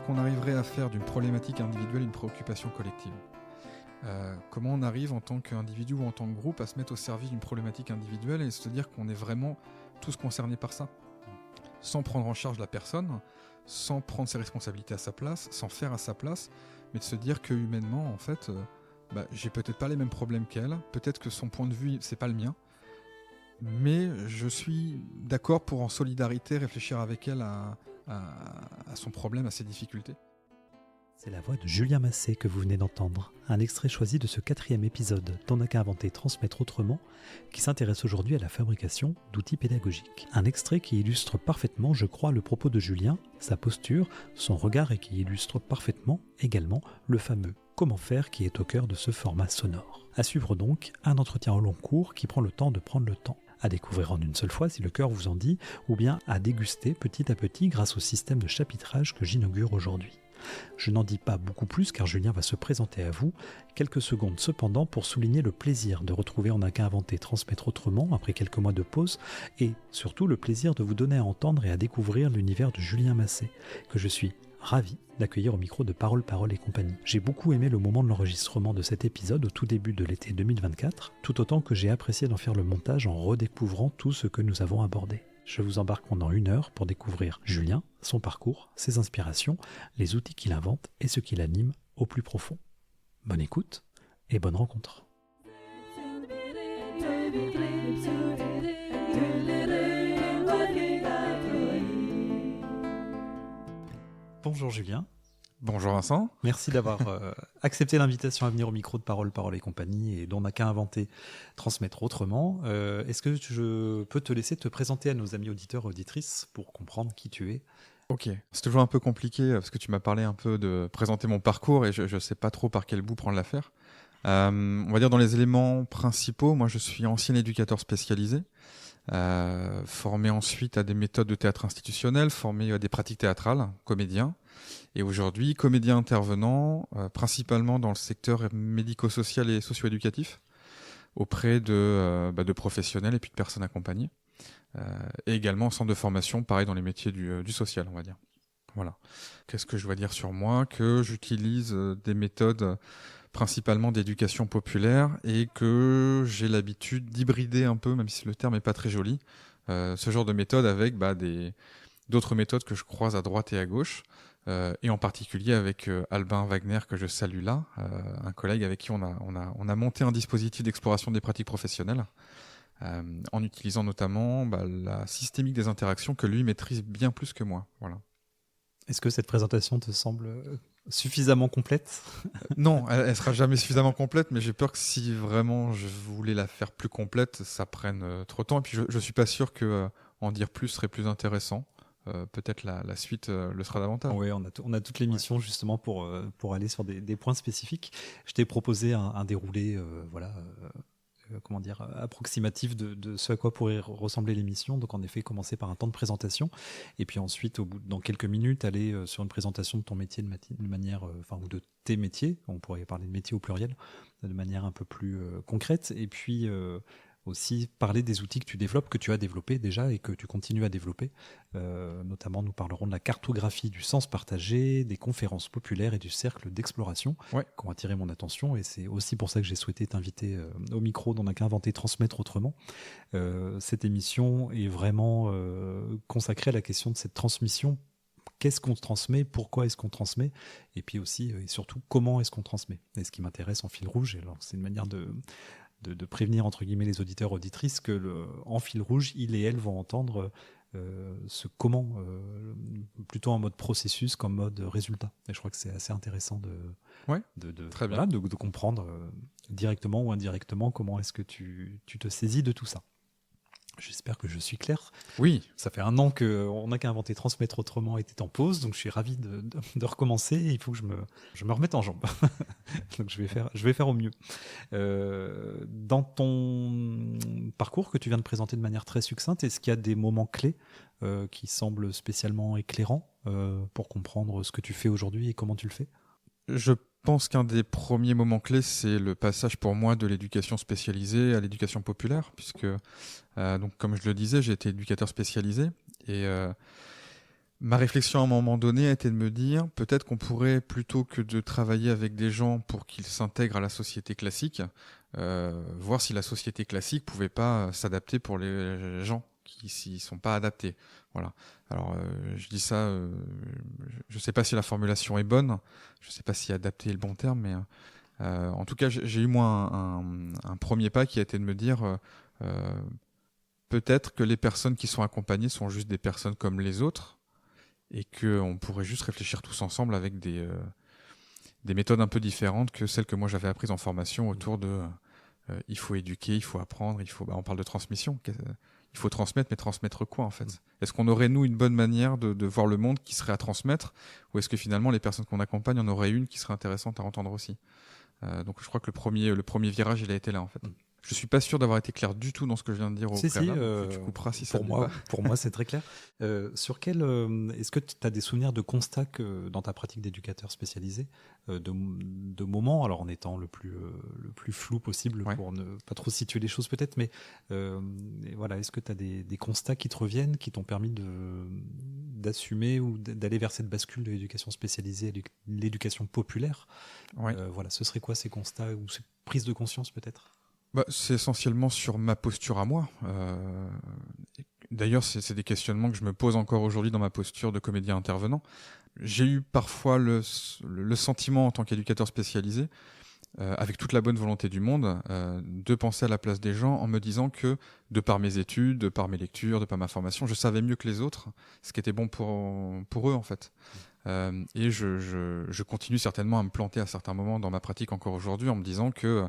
qu'on arriverait à faire d'une problématique individuelle une préoccupation collective ? Comment on arrive en tant qu'individu ou en tant que groupe à se mettre au service d'une problématique individuelle et se dire qu'on est vraiment tous concernés par ça, sans prendre en charge la personne, sans prendre ses responsabilités à sa place, sans faire à sa place, mais de se dire que humainement, en fait, j'ai peut-être pas les mêmes problèmes qu'elle, peut-être que son point de vue, c'est pas le mien, mais je suis d'accord pour en solidarité réfléchir avec elle à son problème, à ses difficultés. C'est la voix de Julien Massé que vous venez d'entendre, un extrait choisi de ce 4e épisode d'On n'a qu'à inventer, transmettre autrement, qui s'intéresse aujourd'hui à la fabrication d'outils pédagogiques. Un extrait qui illustre parfaitement, je crois, le propos de Julien, sa posture, son regard et qui illustre parfaitement également le fameux « Comment faire » qui est au cœur de ce format sonore. À suivre donc un entretien au long cours qui prend le temps de prendre le temps. À découvrir en une seule fois si le cœur vous en dit, ou bien à déguster petit à petit grâce au système de chapitrage que j'inaugure aujourd'hui. Je n'en dis pas beaucoup plus car Julien va se présenter à vous, quelques secondes cependant pour souligner le plaisir de retrouver On n'a qu'à inventer, transmettre autrement après quelques mois de pause et surtout le plaisir de vous donner à entendre et à découvrir l'univers de Julien Massé, que je suis ravi d'accueillir au micro de Parole et compagnie. J'ai beaucoup aimé le moment de l'enregistrement de cet épisode au tout début de l'été 2024, tout autant que j'ai apprécié d'en faire le montage en redécouvrant tout ce que nous avons abordé. Je vous embarque pendant 1 heure pour découvrir Julien, son parcours, ses inspirations, les outils qu'il invente et ce qui l'anime au plus profond. Bonne écoute et bonne rencontre. Bonjour Julien. Bonjour Vincent. Merci d'avoir accepté l'invitation à venir au micro de Parole et compagnie et dont on n'a qu'à inventer, transmettre autrement. Est-ce que je peux te laisser te présenter à nos amis auditeurs et auditrices pour comprendre qui tu es ? Ok, c'est toujours un peu compliqué parce que tu m'as parlé un peu de présenter mon parcours et je ne sais pas trop par quel bout prendre l'affaire. On va dire dans les éléments principaux, moi je suis ancien éducateur spécialisé, formé ensuite à des méthodes de théâtre institutionnel, formé à des pratiques théâtrales, comédien. Et aujourd'hui, comédien intervenant principalement dans le secteur médico-social et socio-éducatif auprès de professionnels et puis de personnes accompagnées. Et également en centre de formation, pareil dans les métiers du social, on va dire. Voilà. Qu'est-ce que je dois dire sur moi ? Que j'utilise des méthodes principalement d'éducation populaire et que j'ai l'habitude d'hybrider un peu, même si le terme n'est pas très joli, ce genre de méthode avec d'autres méthodes que je croise à droite et à gauche. Et en particulier avec Albin Wagner, que je salue là, un collègue avec qui on a monté un dispositif d'exploration des pratiques professionnelles, en utilisant notamment la systémique des interactions que lui maîtrise bien plus que moi. Voilà. Est-ce que cette présentation te semble suffisamment complète ? Non, elle sera jamais suffisamment complète, mais j'ai peur que si vraiment je voulais la faire plus complète, ça prenne trop de temps. Et puis je suis pas sûr que en dire plus serait plus intéressant. Peut-être la suite le sera davantage. Oui, on a toute l'émission justement pour aller sur des points spécifiques. Je t'ai proposé un déroulé approximatif de ce à quoi pourrait ressembler l'émission. Donc en effet, commencer par un temps de présentation et puis ensuite, dans quelques minutes, aller sur une présentation de ton métier de manière, ou de tes métiers. On pourrait parler de métier au pluriel, de manière un peu plus concrète. Et puis aussi parler des outils que tu développes, que tu as développés déjà et que tu continues à développer. Notamment, nous parlerons de la cartographie du sens partagé, des conférences populaires et du cercle d'exploration qui ont attiré mon attention. Et c'est aussi pour ça que j'ai souhaité t'inviter au micro d'On n'a qu'à inventer, transmettre autrement. Cette émission est vraiment consacrée à la question de cette transmission. Qu'est-ce qu'on transmet ? Pourquoi est-ce qu'on transmet ? Et puis aussi, et surtout, comment est-ce qu'on transmet ? Et ce qui m'intéresse en fil rouge, alors c'est une manière de prévenir entre guillemets les auditeurs auditrices que en fil rouge, ils et elles vont entendre ce comment, plutôt en mode processus qu'en mode résultat. Et je crois que c'est assez intéressant de comprendre directement ou indirectement comment est-ce que tu te saisis de tout ça. J'espère que je suis clair. Oui. Ça fait 1 an qu'on n'a qu'à inventer, transmettre autrement était en pause, donc je suis ravi de recommencer. Il faut que je me remette en jambe. Donc je vais faire au mieux. Dans ton parcours que tu viens de présenter de manière très succincte, est-ce qu'il y a des moments clés qui semblent spécialement éclairants pour comprendre ce que tu fais aujourd'hui et comment tu le fais ? Je pense qu'un des premiers moments clés, c'est le passage pour moi de l'éducation spécialisée à l'éducation populaire, puisque, donc, comme je le disais, j'ai été éducateur spécialisé et Ma réflexion à un moment donné a été de me dire, peut-être qu'on pourrait, plutôt que de travailler avec des gens pour qu'ils s'intègrent à la société classique, voir si la société classique pouvait pas s'adapter pour les gens qui s'y sont pas adaptés. Voilà. Alors, je dis ça, je sais pas si la formulation est bonne, je sais pas si adapter est le bon terme, mais en tout cas, j'ai eu moi un premier pas qui a été de me dire, peut-être que les personnes qui sont accompagnées sont juste des personnes comme les autres, et qu'on pourrait juste réfléchir tous ensemble avec des méthodes un peu différentes que celles que moi j'avais apprises en formation autour de il faut éduquer, il faut apprendre, on parle de transmission. Il faut transmettre, mais transmettre quoi en fait? Est-ce qu'on aurait nous une bonne manière de voir le monde qui serait à transmettre, ou est-ce que finalement les personnes qu'on accompagne en auraient une qui serait intéressante à entendre aussi? Donc je crois que le premier virage il a été là en fait. Je suis pas sûr d'avoir été clair du tout dans ce que je viens de dire au préalable. Tu couperas si ça pour pour moi, c'est très clair. Est-ce que tu as des souvenirs de constats que, dans ta pratique d'éducateur spécialisé, de moments, alors en étant le plus flou possible pour ne pas trop situer les choses peut-être, mais voilà, est-ce que tu as des constats qui te reviennent, qui t'ont permis d'assumer ou d'aller vers cette bascule de l'éducation spécialisée à l'éducation populaire? Voilà, ce serait quoi ces constats ou ces prises de conscience peut-être? C'est essentiellement sur ma posture à moi. D'ailleurs, c'est des questionnements que je me pose encore aujourd'hui dans ma posture de comédien intervenant. J'ai eu parfois le sentiment en tant qu'éducateur spécialisé, avec toute la bonne volonté du monde, de penser à la place des gens en me disant que, de par mes études, de par mes lectures, de par ma formation, je savais mieux que les autres ce qui était bon pour eux en fait. Et je continue certainement à me planter à certains moments dans ma pratique encore aujourd'hui en me disant que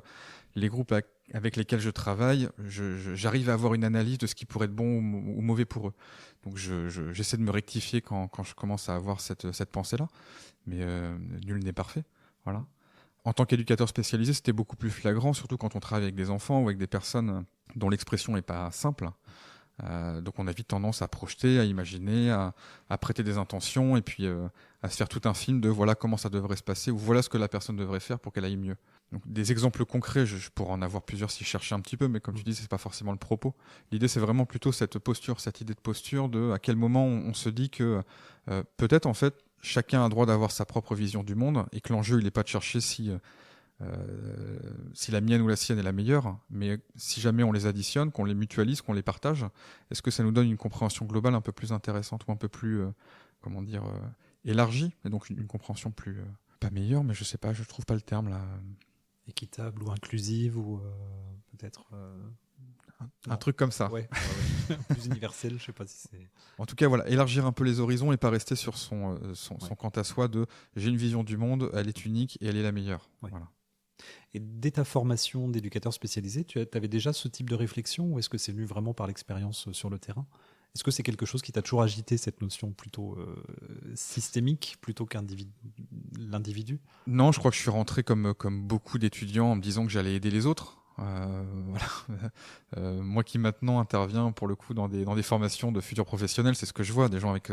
les groupes avec lesquels je travaille, j'arrive à avoir une analyse de ce qui pourrait être bon ou mauvais pour eux. Donc j'essaie de me rectifier quand je commence à avoir cette pensée-là, mais nul n'est parfait. Voilà. En tant qu'éducateur spécialisé, c'était beaucoup plus flagrant, surtout quand on travaille avec des enfants ou avec des personnes dont l'expression n'est pas simple. Donc on a vite tendance à projeter, à imaginer, à prêter des intentions et puis à se faire tout un film de voilà comment ça devrait se passer ou voilà ce que la personne devrait faire pour qu'elle aille mieux. Donc des exemples concrets, je pourrais en avoir plusieurs si je cherchais un petit peu, mais comme tu dis, c'est pas forcément le propos. L'idée, c'est vraiment plutôt cette posture, cette idée de posture de à quel moment on se dit que peut-être en fait chacun a le droit d'avoir sa propre vision du monde et que l'enjeu il n'est pas de chercher si la mienne ou la sienne est la meilleure, mais si jamais on les additionne, qu'on les mutualise, qu'on les partage, est-ce que ça nous donne une compréhension globale un peu plus intéressante ou un peu plus, élargie, et donc une compréhension plus, pas meilleure, mais je sais pas, je trouve pas le terme là. Équitable ou inclusive ou peut-être un truc comme ça. Ouais. Plus universel, je sais pas si c'est. En tout cas, voilà, élargir un peu les horizons et pas rester sur son quant à soi de j'ai une vision du monde, elle est unique et elle est la meilleure. Ouais. Voilà. Et dès ta formation d'éducateur spécialisé, tu avais déjà ce type de réflexion ou est-ce que c'est venu vraiment par l'expérience sur le terrain? Est-ce que c'est quelque chose qui t'a toujours agité, cette notion plutôt systémique plutôt qu'un l'individu? Non, je crois que je suis rentré comme beaucoup d'étudiants en me disant que j'allais aider les autres. Voilà. Moi qui maintenant interviens pour le coup dans des formations de futurs professionnels, c'est ce que je vois, des gens avec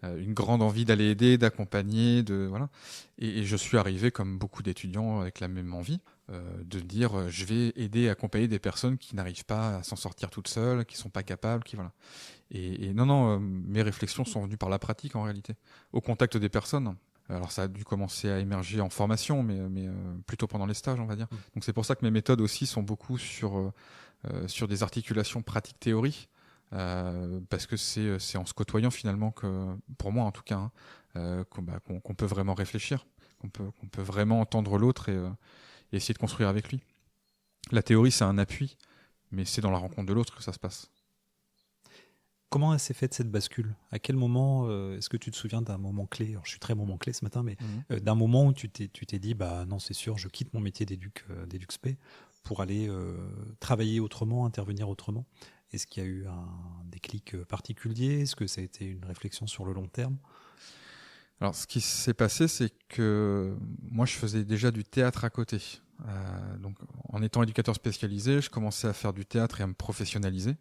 une grande envie d'aller aider, d'accompagner, voilà. Et je suis arrivé comme beaucoup d'étudiants avec la même envie de dire je vais aider et accompagner des personnes qui n'arrivent pas à s'en sortir toutes seules, qui sont pas capables, qui voilà. Et non, mes réflexions sont venues par la pratique en réalité, au contact des personnes. Alors ça a dû commencer à émerger en formation, mais plutôt pendant les stages, on va dire. Donc c'est pour ça que mes méthodes aussi sont beaucoup sur des articulations pratique-théorie, parce que c'est en se côtoyant finalement que, pour moi en tout cas, qu'on peut vraiment réfléchir, qu'on peut vraiment entendre l'autre et essayer de construire avec lui. La théorie, c'est un appui, mais c'est dans la rencontre de l'autre que ça se passe. Comment elle s'est faite cette bascule? À quel moment est-ce que tu te souviens d'un moment clé? Alors, je suis très moment clé ce matin, mais d'un moment où tu t'es dit bah non, c'est sûr, je quitte mon métier d'éduc spé pour aller travailler autrement, intervenir autrement. Est-ce qu'il y a eu un déclic particulier? Est-ce que ça a été une réflexion sur le long terme? Alors, ce qui s'est passé, c'est que moi, je faisais déjà du théâtre à côté. Donc, en étant éducateur spécialisé, je commençais à faire du théâtre et à me professionnaliser.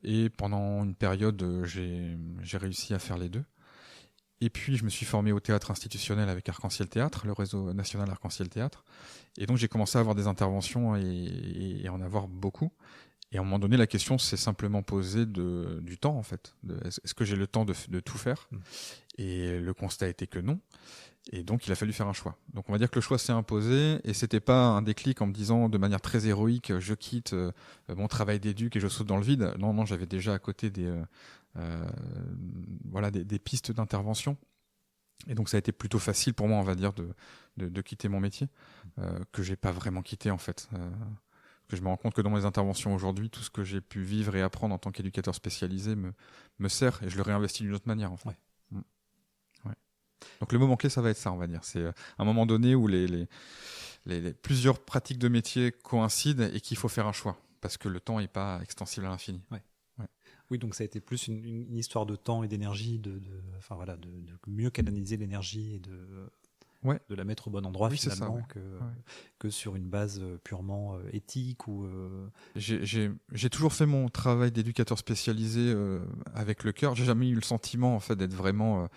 Et pendant une période, j'ai réussi à faire les deux. Et puis, je me suis formé au théâtre institutionnel avec Arc-en-Ciel Théâtre, le réseau national Arc-en-Ciel Théâtre. Et donc, j'ai commencé à avoir des interventions et en avoir beaucoup. Et à un moment donné, la question s'est simplement posée du temps, en fait. Est-ce que j'ai le temps de tout faire ? Et le constat était que non. Et donc, il a fallu faire un choix. Donc, on va dire que le choix s'est imposé, et c'était pas un déclic en me disant de manière très héroïque, je quitte mon travail d'éduc et je saute dans le vide. Non, non, j'avais déjà à côté des pistes d'intervention. Et donc, ça a été plutôt facile pour moi, on va dire, de quitter mon métier, que j'ai pas vraiment quitté, en fait. Que je me rends compte que dans mes interventions aujourd'hui, tout ce que j'ai pu vivre et apprendre en tant qu'éducateur spécialisé me sert, et je le réinvestis d'une autre manière, en fait. Ouais. Ouais. Donc le moment clé, ça va être ça, on va dire. C'est un moment donné où les plusieurs pratiques de métier coïncident et qu'il faut faire un choix, parce que le temps n'est pas extensible à l'infini. Ouais. Oui, donc ça a été plus une histoire de temps et d'énergie, de mieux canaliser l'énergie et de la mettre au bon endroit, oui, finalement, c'est ça, que sur une base purement éthique ou. J'ai toujours fait mon travail d'éducateur spécialisé avec le cœur. J'ai jamais eu le sentiment, en fait, d'être vraiment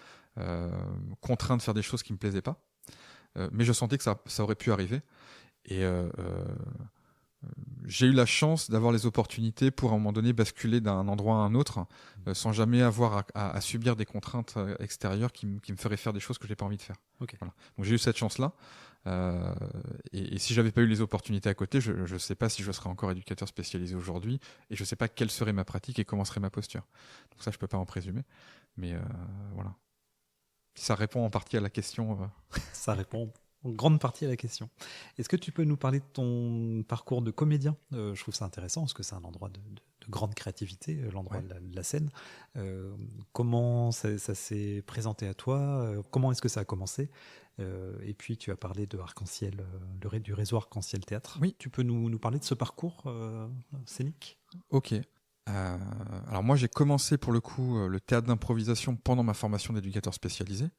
contraint de faire des choses qui me plaisaient pas. Mais je sentais que ça aurait pu arriver. Et j'ai eu la chance d'avoir les opportunités pour, à un moment donné, basculer d'un endroit à un autre, sans jamais avoir à subir des contraintes extérieures qui me feraient faire des choses que j'ai pas envie de faire. Okay. Voilà. Donc j'ai eu cette chance-là. Et si j'avais pas eu les opportunités à côté, je sais pas si je serais encore éducateur spécialisé aujourd'hui, et je sais pas quelle serait ma pratique et comment serait ma posture. Donc ça, je peux pas en présumer. Mais voilà. Ça répond en partie à la question. Ça répond en grande partie à la question. Est-ce que tu peux nous parler de ton parcours de comédien ? Je trouve ça intéressant parce que c'est un endroit de grande créativité, l'endroit de la scène. Comment ça s'est présenté à toi ? Comment est-ce que ça a commencé ? Et puis tu as parlé de Arc-en-Ciel, du réseau Arc-en-Ciel Théâtre. Oui. Tu peux nous parler de ce parcours scénique ? Ok. Alors moi j'ai commencé pour le coup le théâtre d'improvisation pendant ma formation d'éducateur spécialisé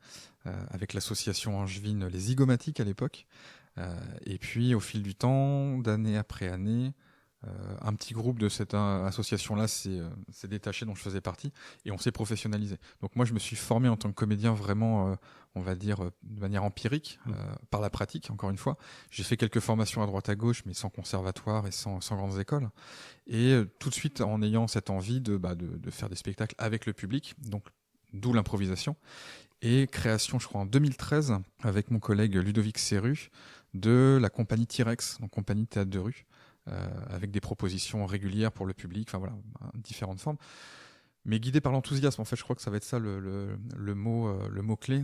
avec l'association angevine Les Zygomatiques à l'époque, et puis au fil du temps, d'année après année, un petit groupe de cette association-là s'est détaché, dont je faisais partie, et on s'est professionnalisé. Donc moi je me suis formé en tant que comédien vraiment, on va dire, de manière empirique, par la pratique, encore une fois. J'ai fait quelques formations à droite à gauche, mais sans conservatoire et sans grandes écoles. Et tout de suite, en ayant cette envie de faire des spectacles avec le public, donc d'où l'improvisation, et création, je crois, en 2013, avec mon collègue Ludovic Serru, de la compagnie T-Rex, donc compagnie de théâtre de rue, avec des propositions régulières pour le public, enfin voilà, différentes formes. Mais guidé par l'enthousiasme, en fait, je crois que ça va être ça le mot clé.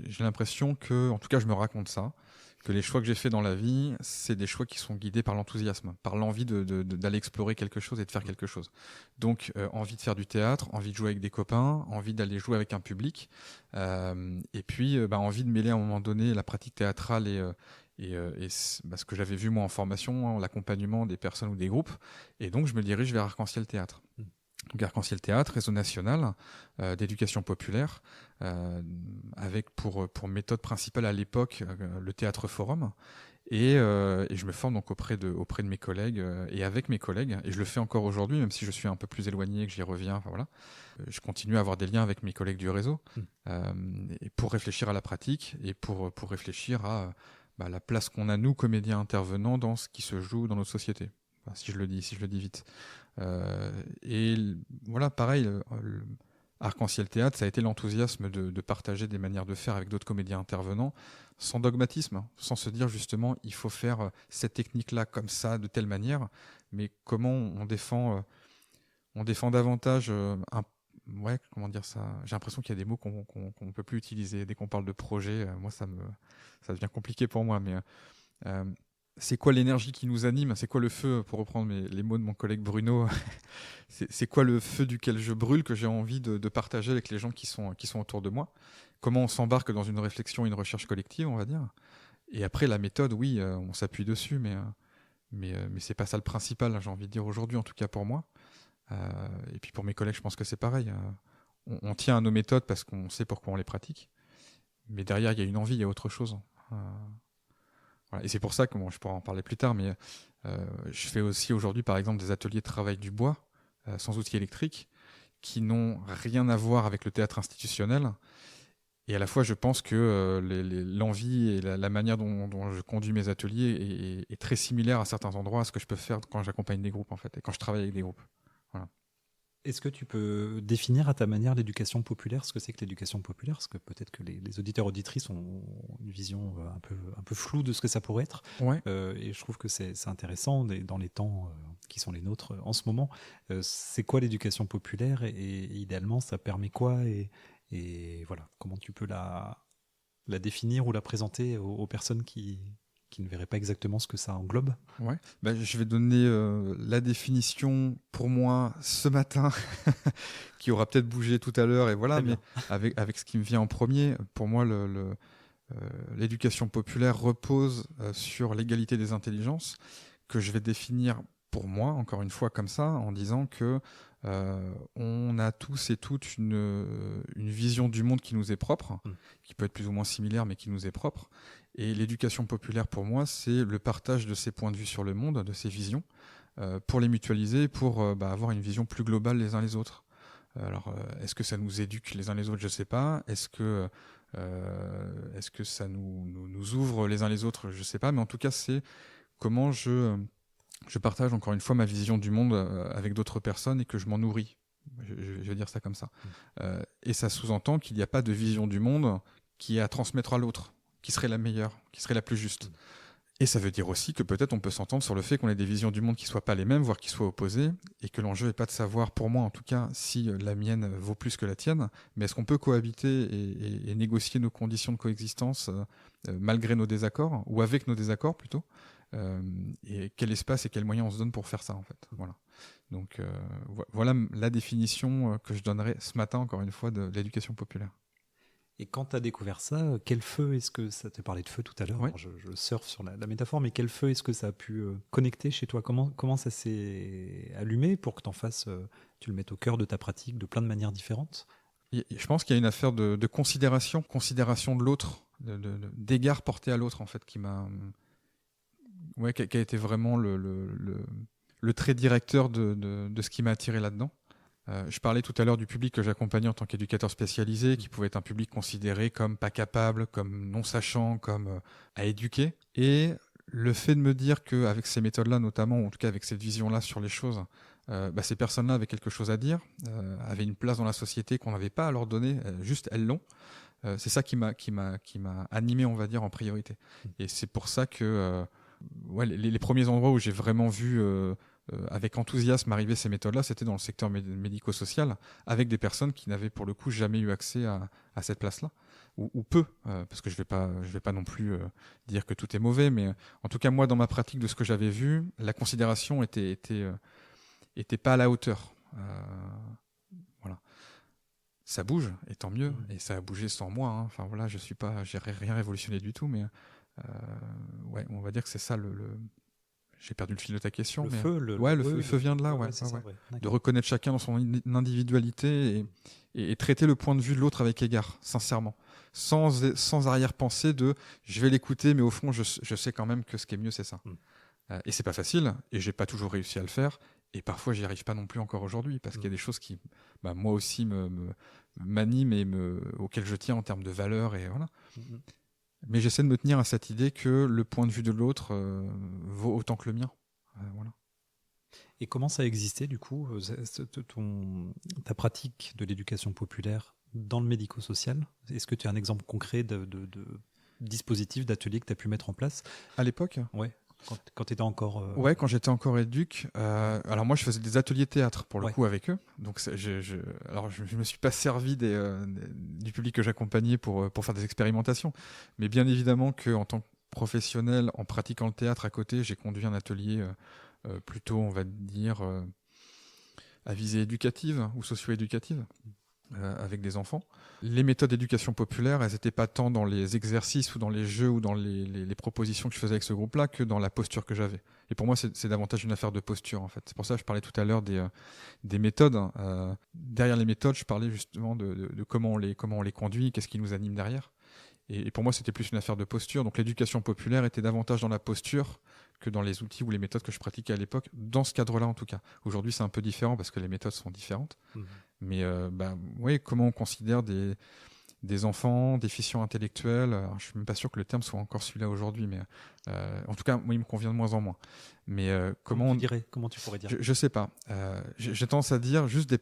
J'ai l'impression que, en tout cas, je me raconte ça, que les choix que j'ai faits dans la vie, c'est des choix qui sont guidés par l'enthousiasme, par l'envie d'aller explorer quelque chose et de faire quelque chose. Donc, envie de faire du théâtre, envie de jouer avec des copains, envie d'aller jouer avec un public, et puis envie de mêler à un moment donné la pratique théâtrale et ce que j'avais vu moi en formation, l'accompagnement des personnes ou des groupes. Et donc, je me dirige vers Arc-en-Ciel Théâtre. Donc Arc-en-Ciel Théâtre, réseau national d'éducation populaire, avec pour méthode principale à l'époque le théâtre forum, et je me forme donc auprès de mes collègues et avec mes collègues, et je le fais encore aujourd'hui, même si je suis un peu plus éloigné, que j'y reviens. Enfin, voilà. Je continue à avoir des liens avec mes collègues du réseau, et pour réfléchir à la pratique et pour réfléchir à la place qu'on a, nous, comédiens intervenants, dans ce qui se joue dans notre société. Enfin, si je le dis vite. Et voilà, pareil, Arc-en-Ciel Théâtre, ça a été l'enthousiasme de partager des manières de faire avec d'autres comédiens intervenants, sans dogmatisme, sans se dire justement il faut faire cette technique-là comme ça, de telle manière, mais comment on défend davantage comment dire ça ? J'ai l'impression qu'il y a des mots qu'on ne peut plus utiliser. Dès qu'on parle de projet, moi ça devient compliqué pour moi, mais c'est quoi l'énergie qui nous anime ? C'est quoi le feu, pour reprendre les mots de mon collègue Bruno? C'est quoi le feu duquel je brûle, que j'ai envie de partager avec les gens qui sont autour de moi? Comment on s'embarque dans une réflexion, une recherche collective, on va dire? Et après, la méthode, oui, on s'appuie dessus, mais c'est pas ça le principal, j'ai envie de dire aujourd'hui, en tout cas pour moi. Et puis pour mes collègues, je pense que c'est pareil. On tient à nos méthodes parce qu'on sait pourquoi on les pratique, mais derrière, il y a une envie, il y a autre chose. Voilà. Et c'est pour ça que je pourrais en parler plus tard, mais je fais aussi aujourd'hui, par exemple, des ateliers de travail du bois sans outils électriques qui n'ont rien à voir avec le théâtre institutionnel Et à la fois, je pense que l'envie et la manière dont je conduis mes ateliers est très similaire à certains endroits à ce que je peux faire quand j'accompagne des groupes, en fait, et quand je travaille avec des groupes. Voilà. Est-ce que tu peux définir à ta manière l'éducation populaire, ce que c'est que l'éducation populaire? Parce que peut-être que les auditeurs auditrices ont une vision un peu floue de ce que ça pourrait être. Ouais. Et je trouve que c'est intéressant dans les temps qui sont les nôtres en ce moment. C'est quoi l'éducation populaire et idéalement, ça permet quoi et voilà, comment tu peux la définir ou la présenter aux personnes qui ne verraient pas exactement ce que ça englobe? Ouais. Je vais donner la définition pour moi ce matin, qui aura peut-être bougé tout à l'heure, et voilà, mais avec ce qui me vient en premier, pour moi, l'éducation populaire repose sur l'égalité des intelligences, que je vais définir pour moi, encore une fois, comme ça, en disant que on a tous et toutes une vision du monde qui nous est propre, qui peut être plus ou moins similaire, mais qui nous est propre. Et l'éducation populaire, pour moi, c'est le partage de ses points de vue sur le monde, de ses visions, pour les mutualiser, pour avoir une vision plus globale les uns les autres. Alors, est-ce que ça nous éduque les uns les autres? Je ne sais pas. Est-ce que ça nous ouvre les uns les autres? Je ne sais pas. Mais en tout cas, c'est comment je partage encore une fois ma vision du monde avec d'autres personnes et que je m'en nourris. Je vais dire ça comme ça. Et ça sous-entend qu'il n'y a pas de vision du monde qui est à transmettre à l'autre, qui serait la meilleure, qui serait la plus juste. Et ça veut dire aussi que peut-être on peut s'entendre sur le fait qu'on ait des visions du monde qui ne soient pas les mêmes, voire qui soient opposées, et que l'enjeu n'est pas de savoir, pour moi en tout cas, si la mienne vaut plus que la tienne, mais est-ce qu'on peut cohabiter et négocier nos conditions de coexistence malgré nos désaccords, ou avec nos désaccords plutôt, et quel espace et quels moyens on se donne pour faire ça, en fait. Voilà. Donc voilà la définition que je donnerais ce matin, encore une fois, de l'éducation populaire. Et quand tu as découvert ça, quel feu est-ce que ça te parlait de feu tout à l'heure? Ouais. Alors, je surfe sur la métaphore, mais quel feu est-ce que ça a pu connecter chez toi? Comment ça s'est allumé pour que t'en fasses, tu le mettes au cœur de ta pratique de plein de manières différentes? Je pense qu'il y a une affaire de considération de l'autre, d'égard porté à l'autre, en fait, qui a été vraiment le trait directeur de ce qui m'a attiré là-dedans. Je parlais tout à l'heure du public que j'accompagnais en tant qu'éducateur spécialisé, qui pouvait être un public considéré comme pas capable, comme non sachant, comme à éduquer. Et le fait de me dire qu'avec ces méthodes-là, notamment, ou en tout cas avec cette vision-là sur les choses, ces personnes-là avaient quelque chose à dire, avaient une place dans la société qu'on n'avait pas à leur donner, juste elles l'ont. C'est ça qui m'a animé, on va dire, en priorité. Et c'est pour ça que les premiers endroits où j'ai vraiment vu avec enthousiasme arriver ces méthodes-là, c'était dans le secteur médico-social, avec des personnes qui n'avaient pour le coup jamais eu accès à cette place-là, ou peu, parce que je vais pas non plus dire que tout est mauvais, mais en tout cas moi dans ma pratique de ce que j'avais vu, la considération était pas à la hauteur. Voilà. Ça bouge, et tant mieux, et ça a bougé sans moi. Hein. Enfin voilà, j'ai rien révolutionné du tout, mais on va dire que c'est ça J'ai perdu le fil de ta question. Le feu vient de là, de reconnaître chacun dans son individualité et traiter le point de vue de l'autre avec égard, sincèrement, sans arrière-pensée de je vais l'écouter, mais au fond je sais quand même que ce qui est mieux c'est ça. Et c'est pas facile, et j'ai pas toujours réussi à le faire, et parfois j'y arrive pas non plus encore aujourd'hui, parce qu'il y a des choses qui, moi aussi, m'animent et auxquelles je tiens en termes de valeurs, et voilà. Mais j'essaie de me tenir à cette idée que le point de vue de l'autre vaut autant que le mien. Voilà. Et comment ça a existé, du coup, ta pratique de l'éducation populaire dans le médico-social? Est-ce que tu as un exemple concret de dispositif, d'atelier que tu as pu mettre en place? À l'époque ? Ouais. Quand tu étais encore... Ouais, quand j'étais encore éduc. Alors moi, je faisais des ateliers théâtre, pour le coup, avec eux. Donc je me suis pas servi du public que j'accompagnais pour faire des expérimentations. Mais bien évidemment qu'en tant que professionnel, en pratiquant le théâtre à côté, j'ai conduit un atelier plutôt, on va dire, à visée éducative ou socio-éducative. Avec des enfants. Les méthodes d'éducation populaire, elles n'étaient pas tant dans les exercices ou dans les jeux ou dans les propositions que je faisais avec ce groupe-là que dans la posture que j'avais. Et pour moi, c'est davantage une affaire de posture, en fait. C'est pour ça que je parlais tout à l'heure des méthodes. Derrière les méthodes, je parlais justement de comment on les conduit, qu'est-ce qui nous anime derrière. Et pour moi, c'était plus une affaire de posture. Donc l'éducation populaire était davantage dans la posture que dans les outils ou les méthodes que je pratiquais à l'époque, dans ce cadre-là en tout cas. Aujourd'hui, c'est un peu différent parce que les méthodes sont différentes. Mais comment on considère des des enfants déficients intellectuels. Alors, je suis même pas sûr que le terme soit encore celui-là aujourd'hui, mais en tout cas, moi, il me convient de moins en moins. Mais comment Comment tu pourrais dire? Je sais pas. J'ai tendance à dire juste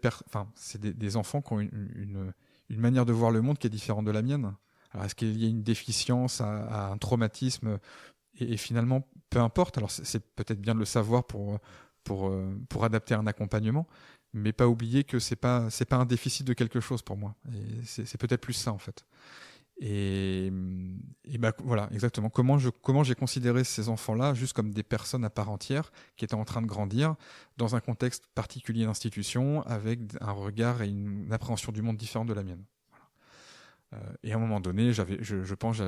c'est des enfants qui ont une manière de voir le monde qui est différente de la mienne. Alors, est-ce qu'il y a une déficience, à un traumatisme et finalement, peu importe. Alors, c'est peut-être bien de le savoir pour adapter un accompagnement, mais pas oublier que c'est pas un déficit de quelque chose pour moi. Et c'est peut-être plus ça en fait. Et bah, voilà, exactement. Comment j'ai considéré ces enfants-là juste comme des personnes à part entière qui étaient en train de grandir dans un contexte particulier d'institution avec un regard et une appréhension du monde différente de la mienne. Voilà. Et à un moment donné, je pense,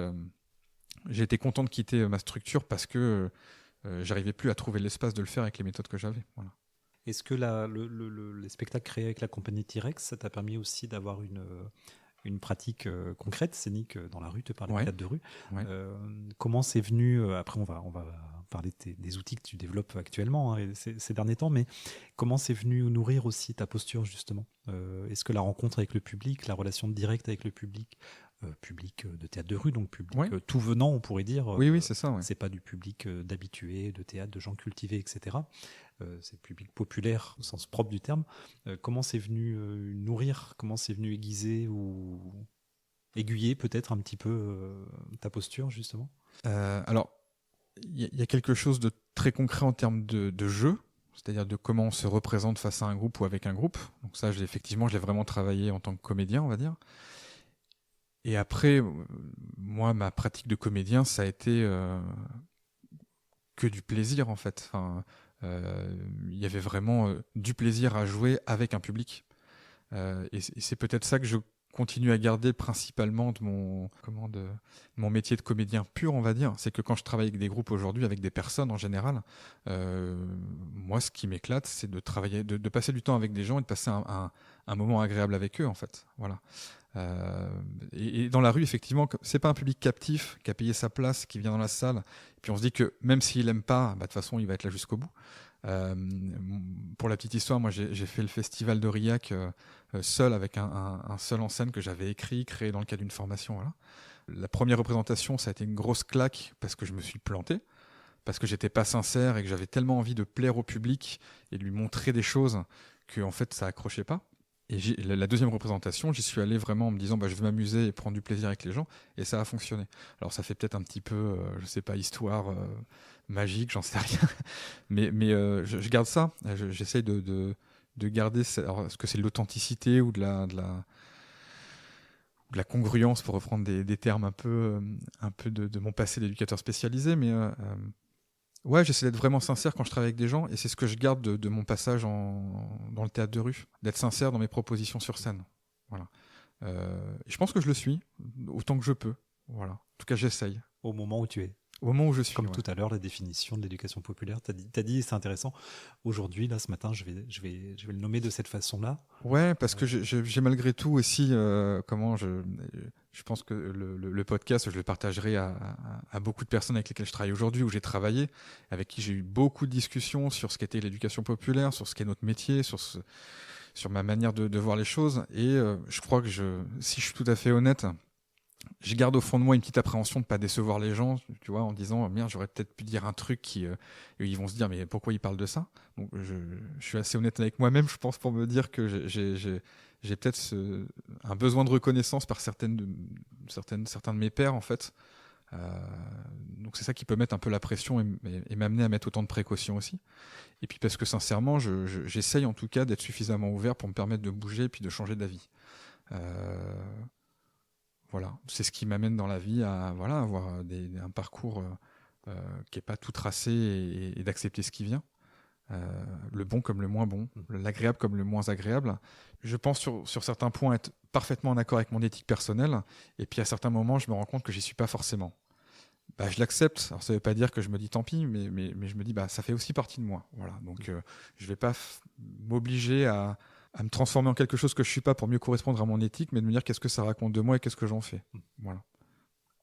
j'ai été content de quitter ma structure parce que j'arrivais plus à trouver l'espace de le faire avec les méthodes que j'avais. Voilà. Est-ce que les spectacles créés avec la compagnie T-Rex, ça t'a permis aussi d'avoir une pratique concrète, scénique dans la rue, te parler de théâtre de rue. Ouais. Comment c'est venu, après on va parler des outils que tu développes actuellement ces derniers temps, mais comment c'est venu nourrir aussi ta posture justement? Est-ce que la rencontre avec le public, la relation directe avec le public de théâtre de rue, donc public tout venant, on pourrait dire. Oui, c'est ça. Ouais. C'est pas du public d'habitués, de théâtre, de gens cultivés, etc. C'est le public populaire au sens propre du terme. Comment c'est venu nourrir, comment c'est venu aiguiser ou aiguiller peut-être un petit peu ta posture justement? Alors, il y a quelque chose de très concret en termes de jeu, c'est-à-dire de comment on se représente face à un groupe ou avec un groupe. Donc ça, effectivement, je l'ai vraiment travaillé en tant que comédien, on va dire. Et après, moi, ma pratique de comédien, ça a été que du plaisir, en fait. Enfin, il y avait vraiment du plaisir à jouer avec un public. Et c'est peut-être ça que je continue à garder principalement de mon métier de comédien pur, on va dire. C'est que quand je travaille avec des groupes aujourd'hui, avec des personnes en général, moi, ce qui m'éclate, c'est de travailler, de passer du temps avec des gens et de passer un moment agréable avec eux, en fait. Voilà. Et dans la rue, effectivement, c'est pas un public captif qui a payé sa place, qui vient dans la salle. Et puis on se dit que même s'il aime pas, bah, de toute façon, il va être là jusqu'au bout. Pour la petite histoire, moi, j'ai fait le festival d'Aurillac seul avec un seul en scène que j'avais créé dans le cadre d'une formation. Voilà. La première représentation, ça a été une grosse claque parce que je me suis planté, parce que j'étais pas sincère et que j'avais tellement envie de plaire au public et de lui montrer des choses que en fait, ça accrochait pas. Et la deuxième représentation, j'y suis allé vraiment en me disant bah, je vais m'amuser et prendre du plaisir avec les gens, et ça a fonctionné. Alors ça fait peut-être un petit peu, je sais pas, histoire magique, j'en sais rien, mais je garde ça. J'essaye de garder. Alors, est-ce que c'est de l'authenticité ou de la congruence, pour reprendre des termes un peu de mon passé d'éducateur spécialisé, mais ouais, j'essaie d'être vraiment sincère quand je travaille avec des gens, et c'est ce que je garde de mon passage dans le théâtre de rue, d'être sincère dans mes propositions sur scène. Voilà. Et je pense que je le suis, autant que je peux. Voilà. En tout cas, j'essaye. Au moment où tu es. Au moment où je suis. Comme tout à l'heure, la définition de l'éducation populaire, t'as dit, c'est intéressant. Aujourd'hui, là, ce matin, je vais le nommer de cette façon-là. Ouais, parce que j'ai malgré tout aussi, je pense que le podcast, je le partagerai à beaucoup de personnes avec lesquelles je travaille aujourd'hui, où j'ai travaillé, avec qui j'ai eu beaucoup de discussions sur ce qu'était l'éducation populaire, sur ce qu'est notre métier, sur ma manière de voir les choses. Et je crois que si je suis tout à fait honnête, je garde au fond de moi une petite appréhension de pas décevoir les gens, tu vois, en disant merde, j'aurais peut-être pu dire un truc qui ils vont se dire mais pourquoi il parle de ça. Donc je suis assez honnête avec moi-même, je pense, pour me dire que j'ai peut-être un besoin de reconnaissance par certains de mes pairs, en fait. Donc c'est ça qui peut mettre un peu la pression et m'amener à mettre autant de précautions aussi. Et puis parce que sincèrement, j'essaye en tout cas d'être suffisamment ouvert pour me permettre de bouger et puis de changer d'avis. Voilà, c'est ce qui m'amène dans la vie à avoir un parcours qui n'est pas tout tracé et d'accepter ce qui vient. Le bon comme le moins bon, l'agréable comme le moins agréable. Je pense sur certains points être parfaitement en accord avec mon éthique personnelle, et puis à certains moments, je me rends compte que j'y suis pas forcément. Bah, je l'accepte. Alors ça veut pas dire que je me dis tant pis, mais je me dis bah ça fait aussi partie de moi. Voilà, donc je vais pas m'obliger à me transformer en quelque chose que je suis pas pour mieux correspondre à mon éthique, mais de me dire qu'est-ce que ça raconte de moi et qu'est-ce que j'en fais. Voilà.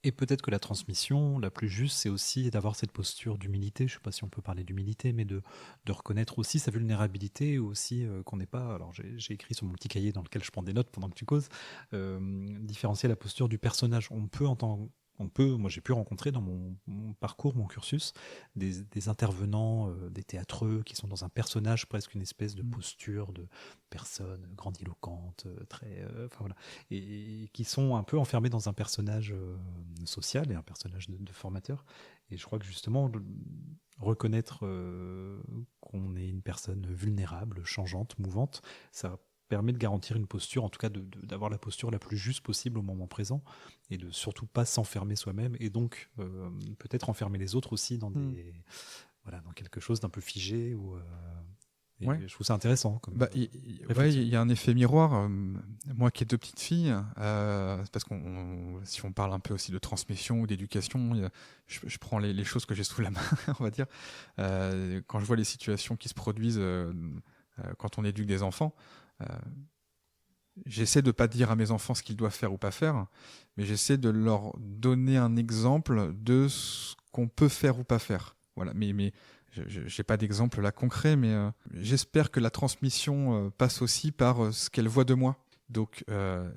Et peut-être que la transmission, la plus juste, c'est aussi d'avoir cette posture d'humilité. Je ne sais pas si on peut parler d'humilité, mais de reconnaître aussi sa vulnérabilité, ou aussi qu'on n'est pas. Alors, j'ai écrit sur mon petit cahier dans lequel je prends des notes pendant que tu causes, différencier la posture du personnage. Moi j'ai pu rencontrer dans mon parcours, mon cursus, des intervenants, des théâtreux qui sont dans un personnage, presque une espèce de posture de personne grandiloquente, enfin voilà, et qui sont un peu enfermés dans un personnage social et un personnage de formateur. Et je crois que justement, reconnaître qu'on est une personne vulnérable, changeante, mouvante, ça permet de garantir une posture, en tout cas d'avoir la posture la plus juste possible au moment présent, et de surtout pas s'enfermer soi-même, et donc peut-être enfermer les autres aussi dans dans quelque chose d'un peu figé. Je trouve ça intéressant. Il y a un effet miroir. Moi qui ai 2 petites filles, parce si on parle un peu aussi de transmission ou d'éducation, je prends les choses que j'ai sous la main, on va dire. Quand je vois les situations qui se produisent quand on éduque des enfants, j'essaie de pas dire à mes enfants ce qu'ils doivent faire ou pas faire, mais j'essaie de leur donner un exemple de ce qu'on peut faire ou pas faire. Voilà. Mais j'ai pas d'exemple là concret, mais j'espère que la transmission passe aussi par ce qu'elles voient de moi. Donc,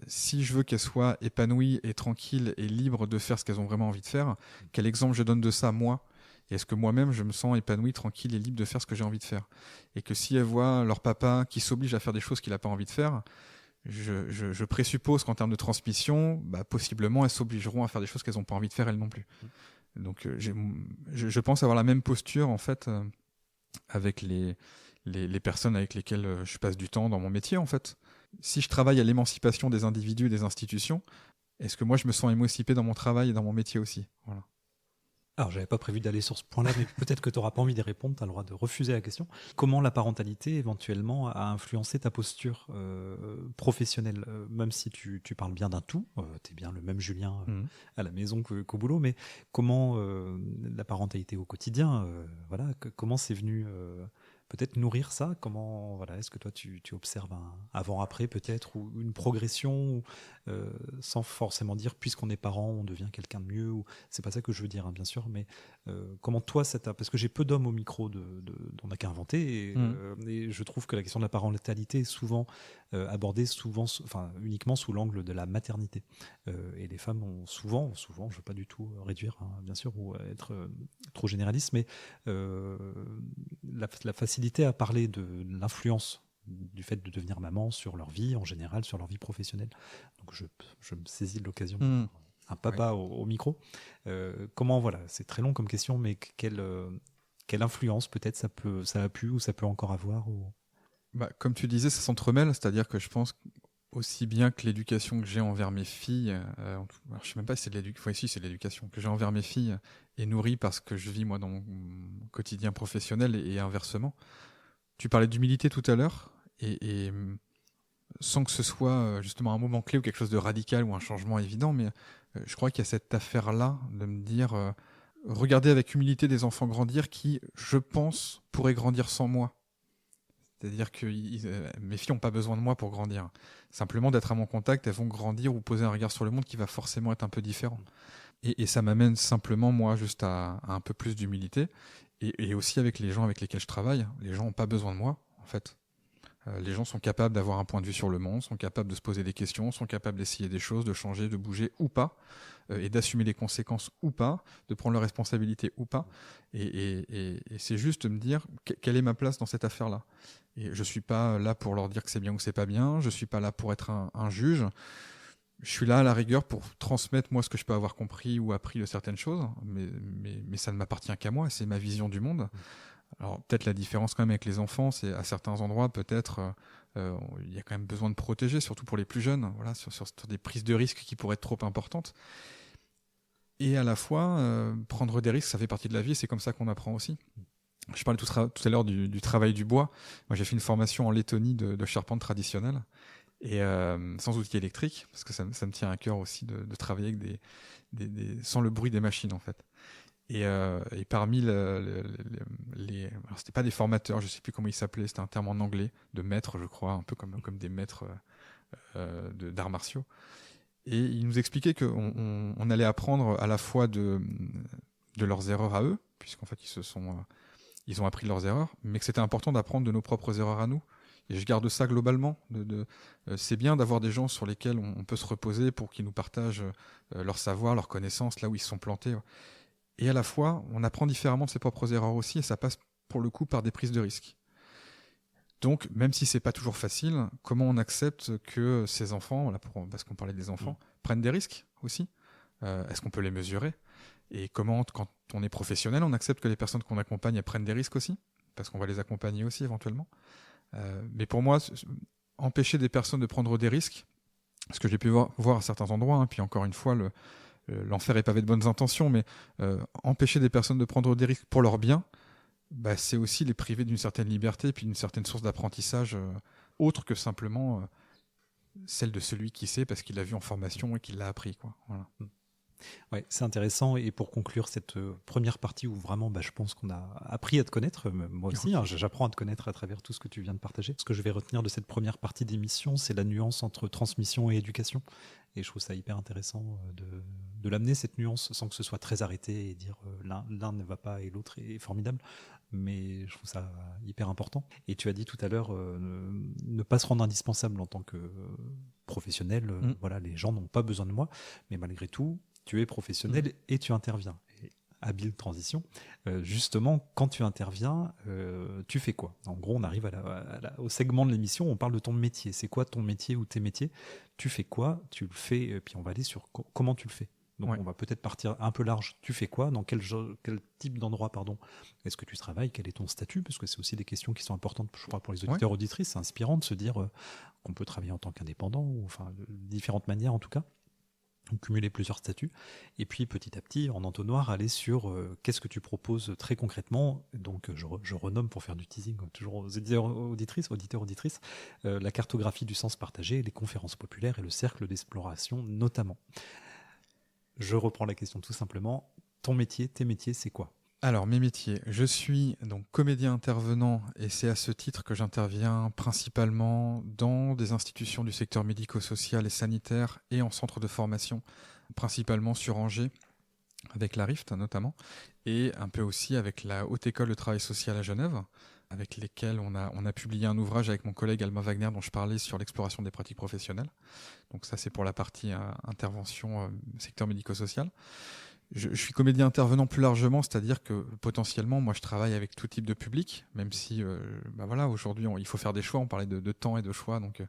si je veux qu'elles soient épanouies et tranquilles et libres de faire ce qu'elles ont vraiment envie de faire, quel exemple je donne de ça, moi ? Et est-ce que moi-même, je me sens épanoui, tranquille et libre de faire ce que j'ai envie de faire ? Et que si elles voient leur papa qui s'oblige à faire des choses qu'il n'a pas envie de faire, je présuppose qu'en termes de transmission, possiblement, elles s'obligeront à faire des choses qu'elles n'ont pas envie de faire, elles non plus. Donc, je pense avoir la même posture, en fait, avec les personnes avec lesquelles je passe du temps dans mon métier, en fait. Si je travaille à l'émancipation des individus et des institutions, est-ce que moi, je me sens émancipé dans mon travail et dans mon métier aussi ? Voilà. Alors, j'avais pas prévu d'aller sur ce point-là, mais peut-être que tu n'auras pas envie d'y répondre, tu as le droit de refuser la question. Comment la parentalité, éventuellement, a influencé ta posture professionnelle, même si tu parles bien d'un tout, tu es bien le même Julien à la maison qu'au boulot, mais comment la parentalité au quotidien, comment c'est venu peut-être nourrir ça ? Comment, est-ce que toi, tu observes un avant-après, peut-être, ou une progression, sans forcément dire, puisqu'on est parent, on devient quelqu'un de mieux, ou c'est pas ça que je veux dire, hein, bien sûr, mais comment toi, parce que j'ai peu d'hommes au micro d'On n'a qu'à inventer, et je trouve que la question de la parentalité est souvent abordée uniquement sous l'angle de la maternité. Et les femmes ont souvent, je veux pas du tout réduire, hein, bien sûr, ou être trop généraliste, mais la facilité à parler de l'influence du fait de devenir maman sur leur vie en général, sur leur vie professionnelle. Donc je me saisis de l'occasion un papa au micro. Comment, c'est très long comme question, mais quelle influence peut-être ça a pu ou ça peut encore avoir comme tu disais, ça s'entremêle, c'est-à-dire que je pense aussi bien que l'éducation que j'ai envers mes filles, alors, je sais même pas si c'est de l'éducation, ici c'est de l'éducation que j'ai envers mes filles est nourrie par ce que je vis moi dans mon quotidien professionnel et inversement. Tu parlais d'humilité tout à l'heure et sans que ce soit justement un moment clé ou quelque chose de radical ou un changement évident, mais je crois qu'il y a cette affaire-là de me dire regarder avec humilité des enfants grandir qui, je pense, pourraient grandir sans moi. C'est-à-dire que mes filles n'ont pas besoin de moi pour grandir. Simplement d'être à mon contact, elles vont grandir ou poser un regard sur le monde qui va forcément être un peu différent. Et ça m'amène simplement, moi, juste à un peu plus d'humilité. Et aussi avec les gens avec lesquels je travaille. Les gens n'ont pas besoin de moi, en fait. Les gens sont capables d'avoir un point de vue sur le monde, sont capables de se poser des questions, sont capables d'essayer des choses, de changer, de bouger ou pas, et d'assumer les conséquences ou pas, de prendre leurs responsabilités ou pas. Et c'est juste de me dire quelle est ma place dans cette affaire-là. Et je suis pas là pour leur dire que c'est bien ou c'est pas bien, je suis pas là pour être un juge. Je suis là à la rigueur pour transmettre moi ce que je peux avoir compris ou appris de certaines choses, mais ça ne m'appartient qu'à moi, c'est ma vision du monde. Alors peut-être la différence quand même avec les enfants, c'est à certains endroits peut-être il y a quand même besoin de protéger, surtout pour les plus jeunes, voilà, sur des prises de risques qui pourraient être trop importantes. Et à la fois prendre des risques, ça fait partie de la vie, et c'est comme ça qu'on apprend aussi. Je parlais tout à l'heure du travail du bois. Moi j'ai fait une formation en Lettonie de charpente traditionnelle et sans outils électriques, parce que ça me tient à cœur aussi de travailler avec sans le bruit des machines en fait. Et parmi alors c'était pas des formateurs, je sais plus comment ils s'appelaient, c'était un terme en anglais, de maîtres, je crois, un peu comme des maîtres d'arts martiaux. Et il nous expliquait qu'on allait apprendre à la fois de leurs erreurs à eux, puisqu'en fait ils ont appris de leurs erreurs, mais que c'était important d'apprendre de nos propres erreurs à nous. Et je garde ça globalement. C'est bien d'avoir des gens sur lesquels on peut se reposer pour qu'ils nous partagent leur savoir, leurs connaissances, là où ils se sont plantés. Et à la fois, on apprend différemment de ses propres erreurs aussi, et ça passe pour le coup par des prises de risques. Donc, même si c'est pas toujours facile, comment on accepte que ces enfants, parce qu'on parlait des enfants, prennent des risques aussi ? Est-ce qu'on peut les mesurer ? Et comment, quand on est professionnel, on accepte que les personnes qu'on accompagne prennent des risques aussi ? Parce qu'on va les accompagner aussi éventuellement. Mais pour moi, empêcher des personnes de prendre des risques, ce que j'ai pu voir à certains endroits, hein, puis encore une fois, l'enfer est pavé de bonnes intentions, mais empêcher des personnes de prendre des risques pour leur bien, c'est aussi les priver d'une certaine liberté et puis d'une certaine source d'apprentissage autre que simplement celle de celui qui sait parce qu'il l'a vu en formation et qu'il l'a appris, quoi. Voilà. Ouais, c'est intéressant. Et pour conclure cette première partie où vraiment je pense qu'on a appris à te connaître, moi aussi, hein, j'apprends à te connaître à travers tout ce que tu viens de partager. Ce que je vais retenir de cette première partie d'émission, c'est la nuance entre transmission et éducation. Et je trouve ça hyper intéressant de l'amener, cette nuance, sans que ce soit très arrêté et dire l'un ne va pas et l'autre est formidable. Mais je trouve ça hyper important. Et tu as dit tout à l'heure, ne pas se rendre indispensable en tant que professionnel. Voilà, les gens n'ont pas besoin de moi, mais malgré tout, tu es professionnel et tu interviens. Et habile transition. Justement, quand tu interviens, tu fais quoi ? En gros, on arrive au segment de l'émission, on parle de ton métier. C'est quoi ton métier ou tes métiers ? Tu fais quoi ? Tu le fais, et puis on va aller sur comment tu le fais. Donc on va peut-être partir un peu large. Tu fais quoi ? Dans quel type d'endroit, est-ce que tu travailles ? Quel est ton statut ? Parce que c'est aussi des questions qui sont importantes, je crois, pour les auditeurs auditrices. C'est inspirant de se dire qu'on peut travailler en tant qu'indépendant, ou enfin de différentes manières en tout cas. Cumuler plusieurs statuts, et puis petit à petit, en entonnoir, aller sur qu'est-ce que tu proposes très concrètement. Donc je renomme, pour faire du teasing toujours aux auditeurs-auditrices, la cartographie du sens partagé, les conférences populaires et le cercle d'exploration notamment. Je reprends la question tout simplement. Ton métier, tes métiers, c'est quoi ? Alors, mes métiers. Je suis donc comédien intervenant et c'est à ce titre que j'interviens principalement dans des institutions du secteur médico-social et sanitaire et en centre de formation, principalement sur Angers, avec la RIFT notamment, et un peu aussi avec la Haute École de Travail Social à Genève, avec lesquels on a publié un ouvrage avec mon collègue Alma Wagner dont je parlais sur l'exploration des pratiques professionnelles. Donc ça, c'est pour la partie intervention secteur médico-social. Je suis comédien intervenant plus largement, c'est-à-dire que potentiellement, moi, je travaille avec tout type de public, même si, aujourd'hui, il faut faire des choix. On parlait de temps et de choix, donc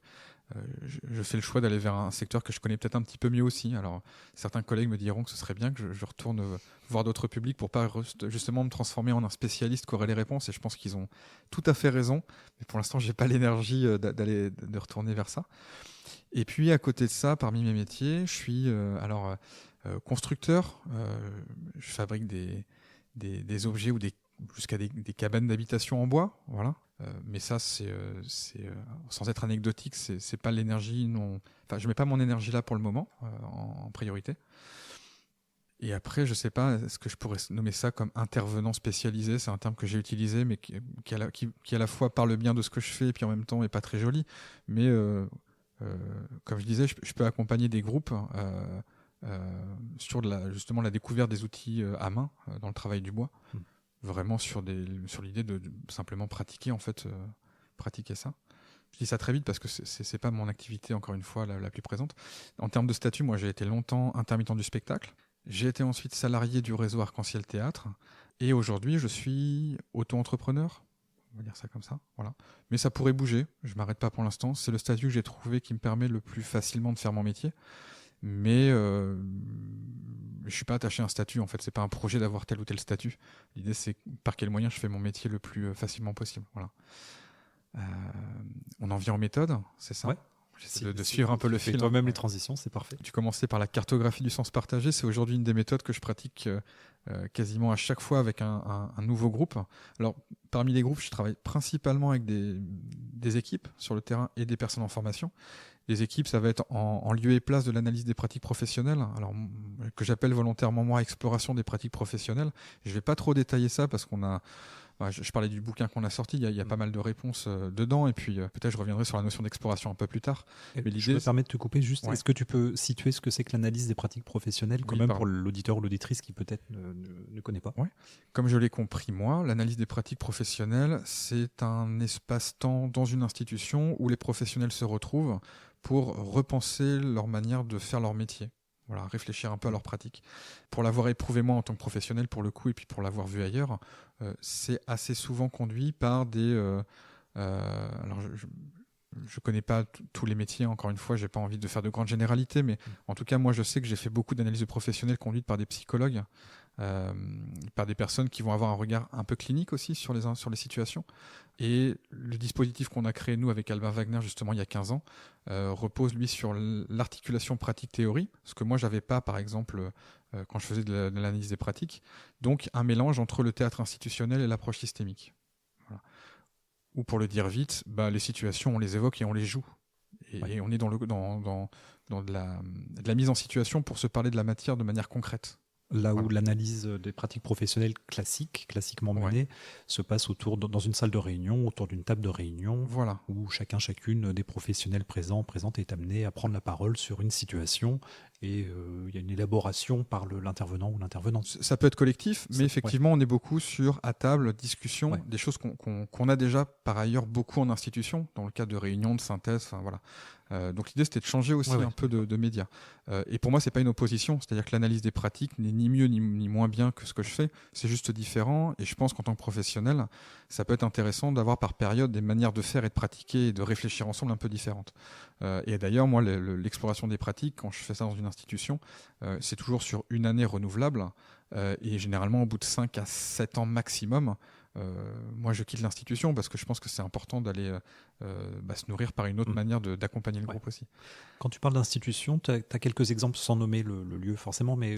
je fais le choix d'aller vers un secteur que je connais peut-être un petit peu mieux aussi. Alors, certains collègues me diront que ce serait bien que je retourne voir d'autres publics pour pas justement me transformer en un spécialiste qui aurait les réponses. Et je pense qu'ils ont tout à fait raison. Mais pour l'instant, j'ai pas l'énergie de retourner vers ça. Et puis, à côté de ça, parmi mes métiers, je suis constructeur. Je fabrique des objets ou jusqu'à des cabanes d'habitation en bois, voilà. Mais ça, c'est sans être anecdotique, c'est pas l'énergie. Enfin, je mets pas mon énergie là pour le moment en priorité. Et après, je sais pas, est-ce que je pourrais nommer ça comme intervenant spécialisé ? C'est un terme que j'ai utilisé, mais qui à la fois parle bien de ce que je fais et puis en même temps est pas très joli. Mais comme je disais, je peux accompagner des groupes sur justement la découverte des outils à main dans le travail du bois. Vraiment sur l'idée de simplement pratiquer ça. Je dis ça très vite parce que c'est pas mon activité, encore une fois, la plus présente. En termes de statut, moi j'ai été longtemps intermittent du spectacle. J'ai été ensuite salarié du réseau Arc-en-Ciel Théâtre. Et aujourd'hui, je suis auto-entrepreneur. On va dire ça comme ça, voilà. Mais ça pourrait bouger, je m'arrête pas pour l'instant. C'est le statut que j'ai trouvé qui me permet le plus facilement de faire mon métier. Mais je suis pas attaché à un statut, en fait. C'est pas un projet d'avoir tel ou tel statut. L'idée, c'est par quel moyen je fais mon métier le plus facilement possible. Voilà. On en vient aux méthodes, c'est ça ? Ouais. J'essaie de suivre un peu le fil. Toi-même les transitions, c'est parfait. Tu commençais par la cartographie du sens partagé. C'est aujourd'hui une des méthodes que je pratique quasiment à chaque fois avec un nouveau groupe. Alors, parmi les groupes, je travaille principalement avec des équipes sur le terrain et des personnes en formation. Les équipes, ça va être en lieu et place de l'analyse des pratiques professionnelles, alors que j'appelle volontairement moi exploration des pratiques professionnelles. Je vais pas trop détailler ça parce qu'on a Je parlais du bouquin qu'on a sorti, il y a pas mal de réponses dedans, et puis peut-être je reviendrai sur la notion d'exploration un peu plus tard. Mais je me permets de te couper juste, est-ce que tu peux situer ce que c'est que l'analyse des pratiques professionnelles, quand même, pour l'auditeur ou l'auditrice qui peut-être ne connaît pas? Ouais. Comme je l'ai compris moi, l'analyse des pratiques professionnelles, c'est un espace-temps dans une institution où les professionnels se retrouvent pour repenser leur manière de faire leur métier. Voilà, réfléchir un peu à leur pratique. Pour l'avoir éprouvé moi en tant que professionnel pour le coup, et puis pour l'avoir vu ailleurs, c'est assez souvent conduit par des... alors je connais pas tous les métiers, encore une fois, j'ai pas envie de faire de grandes généralités, mais en tout cas, moi, je sais que j'ai fait beaucoup d'analyses professionnelles conduites par des psychologues, par des personnes qui vont avoir un regard un peu clinique aussi sur les situations. Et le dispositif qu'on a créé, nous, avec Albin Wagner, justement, il y a 15 ans, repose, lui, sur l'articulation pratique-théorie, ce que moi, j'avais pas, par exemple, quand je faisais de l'analyse des pratiques. Donc, un mélange entre le théâtre institutionnel et l'approche systémique. Voilà. Ou pour le dire vite, les situations, on les évoque et on les joue. Et on est dans de la mise en situation pour se parler de la matière de manière concrète. Là où l'analyse des pratiques professionnelles classiquement menées, se passe dans une salle de réunion, autour d'une table de réunion, où chacune des professionnels présentes est amené à prendre la parole sur une situation, et il y a une élaboration par l'intervenant ou l'intervenante. Ça peut être collectif, mais effectivement, on est beaucoup sur à table, discussion, des choses qu'on a déjà par ailleurs beaucoup en institution, dans le cadre de réunions, de synthèse, voilà. Donc l'idée, c'était de changer aussi un peu de médias. Et pour moi, c'est pas une opposition, c'est-à-dire que l'analyse des pratiques n'est ni mieux ni moins bien que ce que je fais, c'est juste différent. Et je pense qu'en tant que professionnel, ça peut être intéressant d'avoir par période des manières de faire et de pratiquer et de réfléchir ensemble un peu différentes. Et d'ailleurs, moi, l'exploration des pratiques, quand je fais ça dans une institution, c'est toujours sur une année renouvelable, et généralement au bout de 5 à 7 ans maximum. Moi, je quitte l'institution parce que je pense que c'est important d'aller se nourrir par une autre manière d'accompagner le groupe aussi. Quand tu parles d'institution, tu as quelques exemples sans nommer le lieu forcément, mais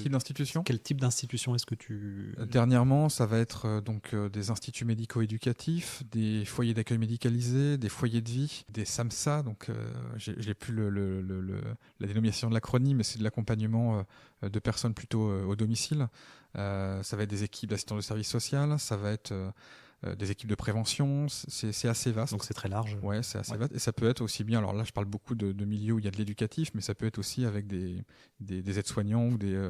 quel type d'institution est-ce que tu... Dernièrement, ça va être des instituts médico-éducatifs, des foyers d'accueil médicalisés, des foyers de vie, des SAMSA, donc j'ai plus la dénomination de l'acronyme, mais c'est de l'accompagnement de personnes plutôt au domicile. Ça va être des équipes d'assistance de service social, ça va être des équipes de prévention, c'est assez vaste. Donc c'est très large. Ouais, c'est assez vaste. Et ça peut être aussi bien, alors là je parle beaucoup de milieux où il y a de l'éducatif, mais ça peut être aussi avec des aides-soignants ou des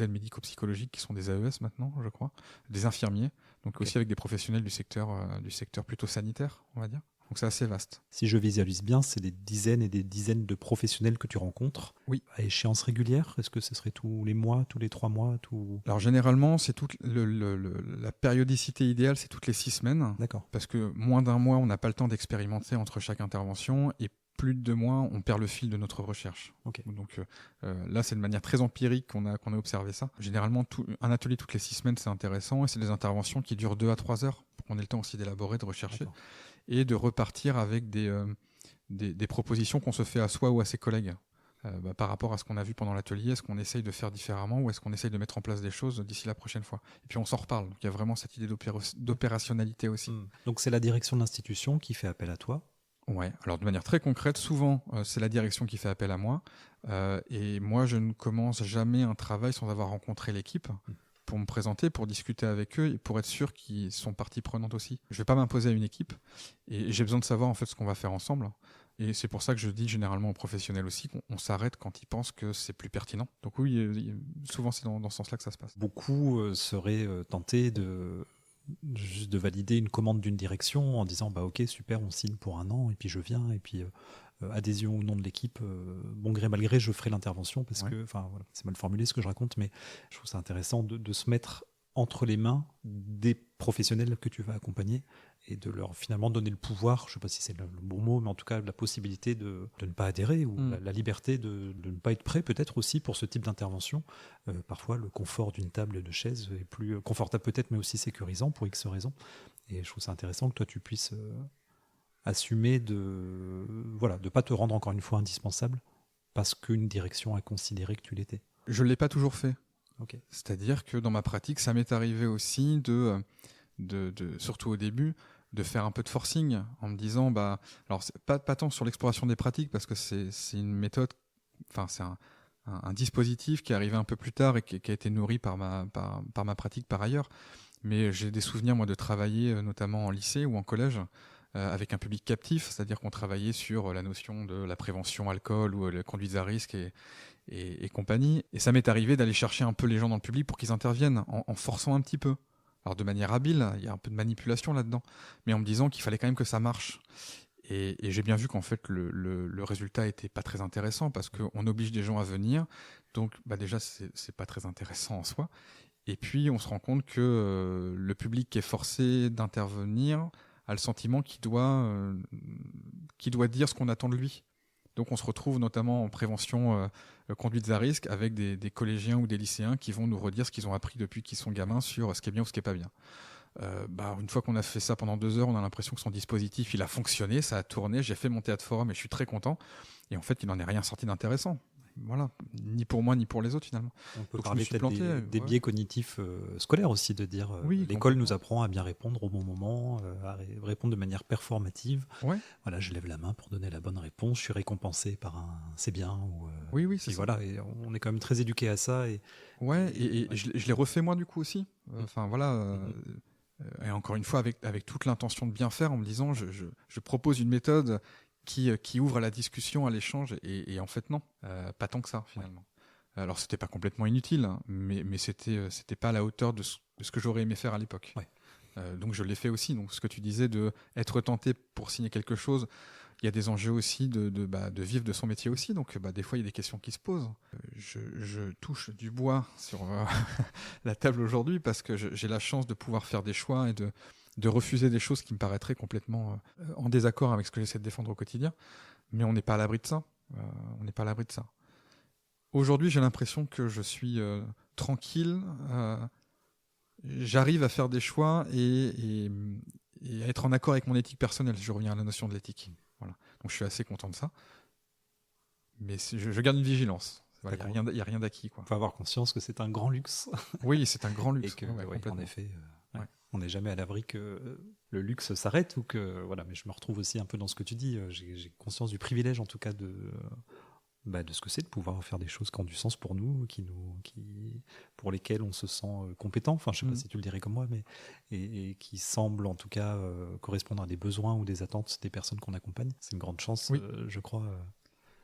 aides médico-psychologiques qui sont des AES maintenant, je crois, des infirmiers, donc aussi avec des professionnels du secteur plutôt sanitaire, on va dire. Donc c'est assez vaste. Si je visualise bien, c'est des dizaines et des dizaines de professionnels que tu rencontres. Oui. À échéance régulière. Est-ce que ce serait tous les mois, tous les 3 mois Alors généralement, c'est la périodicité idéale, c'est toutes les 6 semaines. D'accord. Parce que moins d'un mois, on n'a pas le temps d'expérimenter entre chaque intervention, et plus de 2 mois, on perd le fil de notre recherche. Okay. Donc là, c'est de manière très empirique qu'on a observé ça. Généralement, un atelier toutes les 6 semaines, c'est intéressant, et c'est des interventions qui durent 2 à 3 heures pour qu'on ait le temps aussi d'élaborer, de rechercher. D'accord. Et de repartir avec des propositions qu'on se fait à soi ou à ses collègues par rapport à ce qu'on a vu pendant l'atelier. Est-ce qu'on essaye de faire différemment ou est-ce qu'on essaye de mettre en place des choses d'ici la prochaine fois? Et puis on s'en reparle. Donc il y a vraiment cette idée d'opérationnalité aussi. Donc c'est la direction de l'institution qui fait appel à toi? Ouais, alors de manière très concrète, souvent c'est la direction qui fait appel à moi. Et moi, je ne commence jamais un travail sans avoir rencontré l'équipe. Pour me présenter, pour discuter avec eux et pour être sûr qu'ils sont partie prenante aussi. Je ne vais pas m'imposer à une équipe et j'ai besoin de savoir en fait ce qu'on va faire ensemble. Et c'est pour ça que je dis généralement aux professionnels aussi qu'on s'arrête quand ils pensent que c'est plus pertinent. Donc oui, souvent c'est dans ce sens-là que ça se passe. Beaucoup seraient tentés juste de valider une commande d'une direction en disant ok, super, on signe pour 1 an et puis je viens et puis adhésion ou non de l'équipe, bon gré mal gré, je ferai l'intervention parce que, voilà, c'est mal formulé ce que je raconte, mais je trouve ça intéressant de se mettre entre les mains des professionnels que tu vas accompagner et de leur finalement donner le pouvoir, je ne sais pas si c'est le bon mot, mais en tout cas la possibilité de ne pas adhérer ou la liberté de ne pas être prêt peut-être aussi pour ce type d'intervention. Parfois le confort d'une table et de chaise est plus confortable peut-être, mais aussi sécurisant pour X raisons. Et je trouve ça intéressant que toi tu puisses assumer de pas te rendre encore une fois indispensable parce qu'une direction a considéré que tu l'étais. Je l'ai pas toujours fait. Okay. C'est-à-dire que dans ma pratique, ça m'est arrivé aussi de surtout au début, de faire un peu de forcing en me disant alors c'est pas tant sur l'exploration des pratiques parce que c'est une méthode, enfin c'est un dispositif qui est arrivé un peu plus tard et qui a été nourri par ma pratique par ailleurs. Mais j'ai des souvenirs, moi, de travailler notamment en lycée ou en collège avec un public captif, c'est-à-dire qu'on travaillait sur la notion de la prévention alcool ou la conduite à risque et compagnie. Et ça m'est arrivé d'aller chercher un peu les gens dans le public pour qu'ils interviennent en forçant un petit peu. Alors de manière habile, il y a un peu de manipulation là-dedans, mais en me disant qu'il fallait quand même que ça marche. Et j'ai bien vu qu'en fait le résultat était pas très intéressant parce qu'on oblige des gens à venir, donc déjà c'est pas très intéressant en soi. Et puis on se rend compte que le public qui est forcé d'intervenir a le sentiment qu'il doit dire ce qu'on attend de lui. Donc on se retrouve notamment en prévention conduite à risque avec des collégiens ou des lycéens qui vont nous redire ce qu'ils ont appris depuis qu'ils sont gamins sur ce qui est bien ou ce qui est pas bien. Une fois qu'on a fait ça pendant 2 heures, on a l'impression que son dispositif il a fonctionné, ça a tourné, j'ai fait mon théâtre forum et je suis très content. Et en fait, il n'en est rien sorti d'intéressant. Voilà, ni pour moi ni pour les autres finalement. On peut Donc, parler peut-être des biais cognitifs scolaires aussi, de dire oui, l'école nous apprend à bien répondre au bon moment, à répondre de manière performative. Ouais. Voilà, je lève la main pour donner la bonne réponse, je suis récompensé par un c'est bien. Oui, c'est ça. Voilà, et on est quand même très éduqué à ça. Et je l'ai refait moi du coup aussi. Et encore une fois avec toute l'intention de bien faire en me disant je propose une méthode qui ouvre à la discussion, à l'échange, et en fait non, pas tant que ça finalement. Ouais. Alors c'était pas complètement inutile, hein, mais c'était pas à la hauteur de ce que j'aurais aimé faire à l'époque. Ouais. Donc je l'ai fait aussi. Donc ce que tu disais de être tenté pour signer quelque chose, il y a des enjeux aussi de vivre de son métier aussi. Donc des fois il y a des questions qui se posent. Je touche du bois sur la table aujourd'hui parce que j'ai la chance de pouvoir faire des choix et de refuser des choses qui me paraîtraient complètement en désaccord avec ce que j'essaie de défendre au quotidien. Mais on n'est pas à l'abri de ça. On n'est pas à l'abri de ça. Aujourd'hui, j'ai l'impression que je suis tranquille. J'arrive à faire des choix et à être en accord avec mon éthique personnelle. Je reviens à la notion de l'éthique. Voilà. Donc je suis assez content de ça. Mais je garde une vigilance. Il n'y a rien d'acquis. Il faut avoir conscience que c'est un grand luxe. Oui, c'est un grand luxe. Et que, en effet, on n'est jamais à l'abri que le luxe s'arrête. Mais je me retrouve aussi un peu dans ce que tu dis. J'ai conscience du privilège, en tout cas, de ce que c'est de pouvoir faire des choses qui ont du sens pour nous, pour lesquelles on se sent compétent. Enfin, je ne sais pas si tu le dirais comme moi, mais et qui semblent en tout cas correspondre à des besoins ou des attentes des personnes qu'on accompagne. C'est une grande chance, oui. Je crois.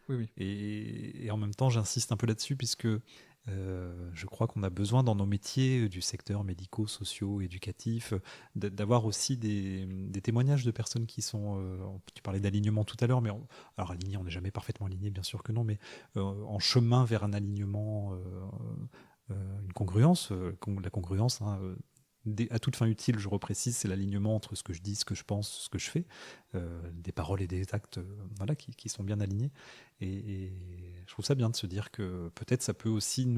Oui. Et en même temps, j'insiste un peu là-dessus, puisque je crois qu'on a besoin dans nos métiers du secteur médico, socio, éducatif, d'avoir aussi des témoignages de personnes qui sont... tu parlais d'alignement tout à l'heure, mais alors aligné, on n'est jamais parfaitement aligné, bien sûr que non, mais en chemin vers un alignement, une congruence, la congruence... à toute fin utile, je reprécise, c'est l'alignement entre ce que je dis, ce que je pense, ce que je fais, des paroles et des actes qui sont bien alignés. Et je trouve ça bien de se dire que peut-être ça peut aussi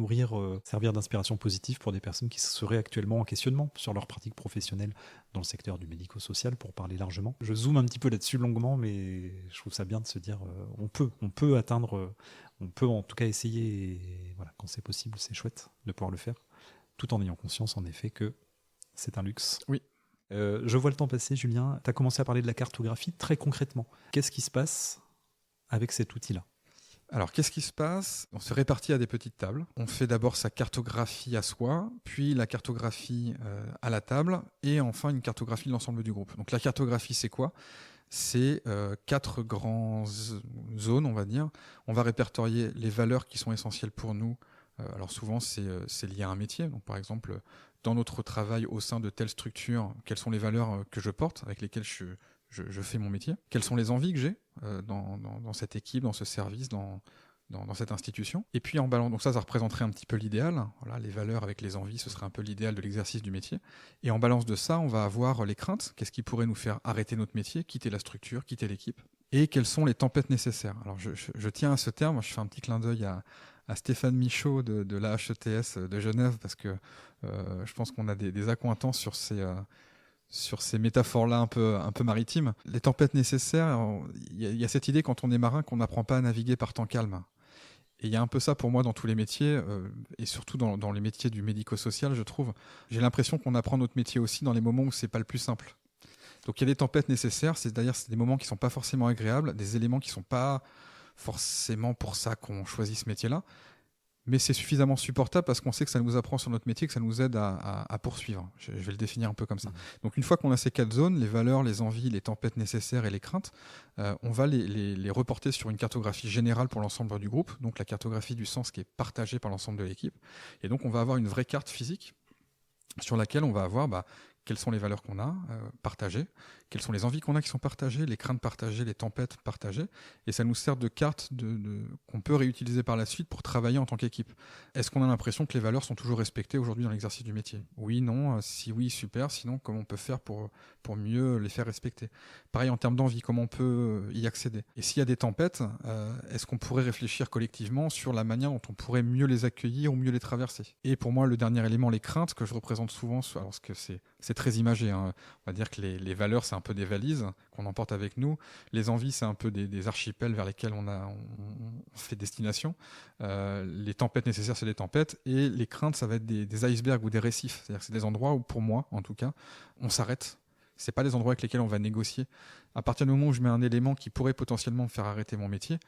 servir d'inspiration positive pour des personnes qui seraient actuellement en questionnement sur leur pratique professionnelle dans le secteur du médico-social, pour parler largement. Je zoome un petit peu là-dessus longuement, mais je trouve ça bien de se dire on peut atteindre, on peut en tout cas essayer, et voilà, quand c'est possible, c'est chouette de pouvoir le faire, tout en ayant conscience en effet que c'est un luxe. Oui. Je vois le temps passer, Julien. Tu as commencé à parler de la cartographie très concrètement. Qu'est-ce qui se passe avec cet outil-là ? Alors, qu'est-ce qui se passe ? On se répartit à des petites tables. On fait d'abord sa cartographie à soi, puis la cartographie à la table, et enfin une cartographie de l'ensemble du groupe. Donc la cartographie, c'est quoi ? C'est 4 grandes zones, on va dire. On va répertorier les valeurs qui sont essentielles pour nous. Alors souvent, c'est lié à un métier. Donc par exemple, dans notre travail au sein de telle structure, quelles sont les valeurs que je porte, avec lesquelles je fais mon métier ? Quelles sont les envies que j'ai dans cette équipe, dans ce service, dans cette institution ? Et puis en balance, donc ça représenterait un petit peu l'idéal. Voilà, les valeurs avec les envies, ce serait un peu l'idéal de l'exercice du métier. Et en balance de ça, on va avoir les craintes. Qu'est-ce qui pourrait nous faire arrêter notre métier, quitter la structure, quitter l'équipe ? Et quelles sont les tempêtes nécessaires ? Alors je tiens à ce terme, je fais un petit clin d'œil à Stéphane Michaud de la HETS de Genève, parce que je pense qu'on a des accointances sur ces métaphores-là un peu maritimes. Les tempêtes nécessaires, il y a cette idée quand on est marin qu'on n'apprend pas à naviguer par temps calme. Et il y a un peu ça pour moi dans tous les métiers, et surtout dans les métiers du médico-social, je trouve. J'ai l'impression qu'on apprend notre métier aussi dans les moments où c'est pas le plus simple. Donc il y a des tempêtes nécessaires, c'est-à-dire c'est des moments qui sont pas forcément agréables, des éléments qui sont pas forcément pour ça qu'on choisit ce métier-là. mais c'est suffisamment supportable parce qu'on sait que ça nous apprend sur notre métier, que ça nous aide à poursuivre. Je vais le définir un peu comme ça. Donc une fois qu'on a ces 4 zones, les valeurs, les envies, les tempêtes nécessaires et les craintes, on va les reporter sur une cartographie générale pour l'ensemble du groupe, donc la cartographie du sens qui est partagée par l'ensemble de l'équipe. Et donc on va avoir une vraie carte physique sur laquelle on va avoir quelles sont les valeurs qu'on a partagées, quelles sont les envies qu'on a qui sont partagées, les craintes partagées, les tempêtes partagées, et ça nous sert de carte qu'on peut réutiliser par la suite pour travailler en tant qu'équipe. Est-ce qu'on a l'impression que les valeurs sont toujours respectées aujourd'hui dans l'exercice du métier ? Oui, non, si oui, super, sinon comment on peut faire pour mieux les faire respecter ? Pareil en termes d'envie, comment on peut y accéder ? Et s'il y a des tempêtes, est-ce qu'on pourrait réfléchir collectivement sur la manière dont on pourrait mieux les accueillir ou mieux les traverser ? Et pour moi, le dernier élément, les craintes, que je représente souvent, alors que c'est très imagé, hein. On va dire que les valeurs, c'est un peu des valises qu'on emporte avec nous. Les envies, c'est un peu des archipels vers lesquels on fait destination. Les tempêtes nécessaires, c'est des tempêtes. Et les craintes, ça va être des icebergs ou des récifs. C'est-à-dire que c'est des endroits où, pour moi, en tout cas, on s'arrête. C'est pas des endroits avec lesquels on va négocier. À partir du moment où je mets un élément qui pourrait potentiellement me faire arrêter mon métier,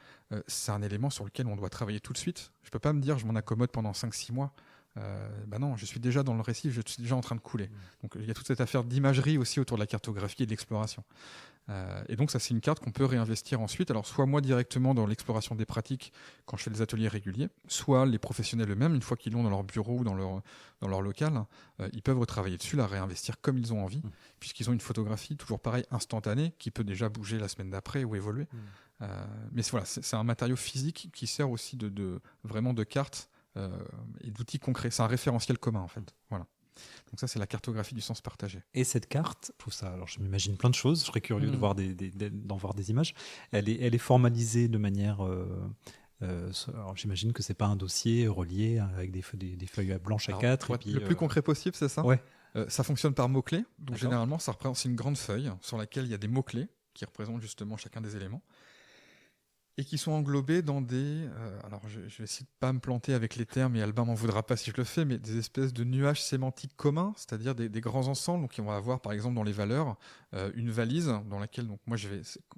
c'est un élément sur lequel on doit travailler tout de suite. Je peux pas me dire je m'en accommode pendant 5-6 mois. Non, je suis déjà dans le récif, je suis déjà en train de couler. Donc il y a toute cette affaire d'imagerie aussi autour de la cartographie et de l'exploration. Et donc ça, c'est une carte qu'on peut réinvestir ensuite. Alors soit moi directement dans l'exploration des pratiques quand je fais des ateliers réguliers, soit les professionnels eux-mêmes, une fois qu'ils l'ont dans leur bureau ou dans leur local, ils peuvent retravailler dessus, la réinvestir comme ils ont envie, puisqu'ils ont une photographie toujours pareil, instantanée, qui peut déjà bouger la semaine d'après ou évoluer. Mais voilà, c'est un matériau physique qui sert aussi vraiment de carte et d'outils concrets. C'est un référentiel commun en fait. Voilà. Donc ça, c'est la cartographie du sens partagé. Et cette carte, pour ça, alors je m'imagine plein de choses, je serais curieux d'en voir des images. Elle est formalisée de manière... alors j'imagine que c'est pas un dossier relié avec des feuilles blanches à 4. Pour être le plus concret possible, c'est ça. Ouais. Ça fonctionne par mots-clés. Donc généralement, ça représente une grande feuille sur laquelle il y a des mots-clés qui représentent justement chacun des éléments et qui sont englobés dans des... alors je vais essayer de pas me planter avec les termes et Albin m'en voudra pas si je le fais, mais des espèces de nuages sémantiques communs, c'est-à-dire des grands ensembles. Donc on va avoir par exemple dans les valeurs une valise dans laquelle donc moi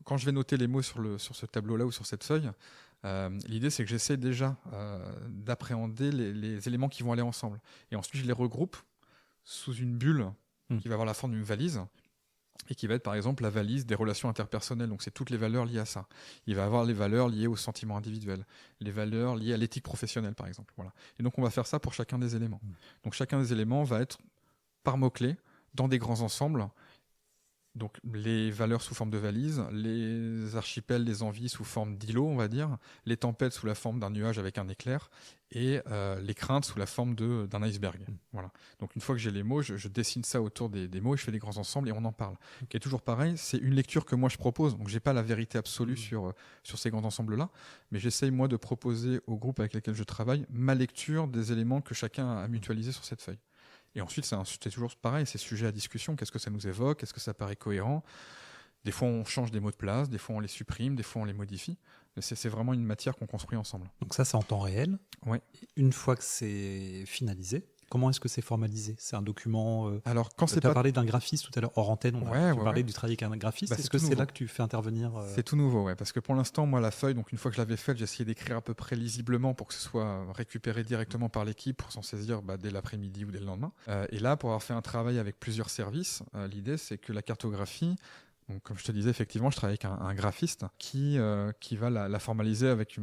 quand je vais noter les mots sur ce tableau-là ou sur cette feuille, l'idée c'est que j'essaie déjà d'appréhender les éléments qui vont aller ensemble. Et ensuite je les regroupe sous une bulle qui va avoir la forme d'une valise et qui va être par exemple la valise des relations interpersonnelles. Donc c'est toutes les valeurs liées à ça. Il va avoir les valeurs liées aux sentiments individuels, les valeurs liées à l'éthique professionnelle par exemple. Voilà. Et donc on va faire ça pour chacun des éléments. Donc chacun des éléments va être par mots-clés dans des grands ensembles. Donc les valeurs sous forme de valise, les archipels, les envies sous forme d'îlots, on va dire, les tempêtes sous la forme d'un nuage avec un éclair, et les craintes sous la forme d'un iceberg. Voilà. Donc une fois que j'ai les mots, je dessine ça autour des mots, et je fais des grands ensembles et on en parle. Et toujours pareil, c'est une lecture que moi je propose, donc j'ai pas la vérité absolue sur ces grands ensembles-là, mais j'essaye moi de proposer au groupe avec lequel je travaille ma lecture des éléments que chacun a mutualisés sur cette feuille. Et ensuite, c'est toujours pareil, c'est sujet à discussion. Qu'est-ce que ça nous évoque ? Est-ce que ça paraît cohérent ? Des fois, on change des mots de place, des fois, on les supprime, des fois, on les modifie. Mais c'est vraiment une matière qu'on construit ensemble. Donc ça, c'est en temps réel. Ouais. Une fois que c'est finalisé, comment est-ce que c'est formalisé ? C'est un document... Alors, quand tu as parlé d'un graphiste tout à l'heure, hors antenne, on a parlé du travail avec un graphiste. Est-ce que c'est là que tu fais intervenir C'est tout nouveau, ouais. Parce que pour l'instant, moi, la feuille, donc une fois que je l'avais faite, j'ai essayé d'écrire à peu près lisiblement pour que ce soit récupéré directement par l'équipe pour s'en saisir dès l'après-midi ou dès le lendemain. Et là, pour avoir fait un travail avec plusieurs services, l'idée, c'est que la cartographie... Donc, comme je te disais, effectivement, je travaille avec un graphiste qui va la formaliser avec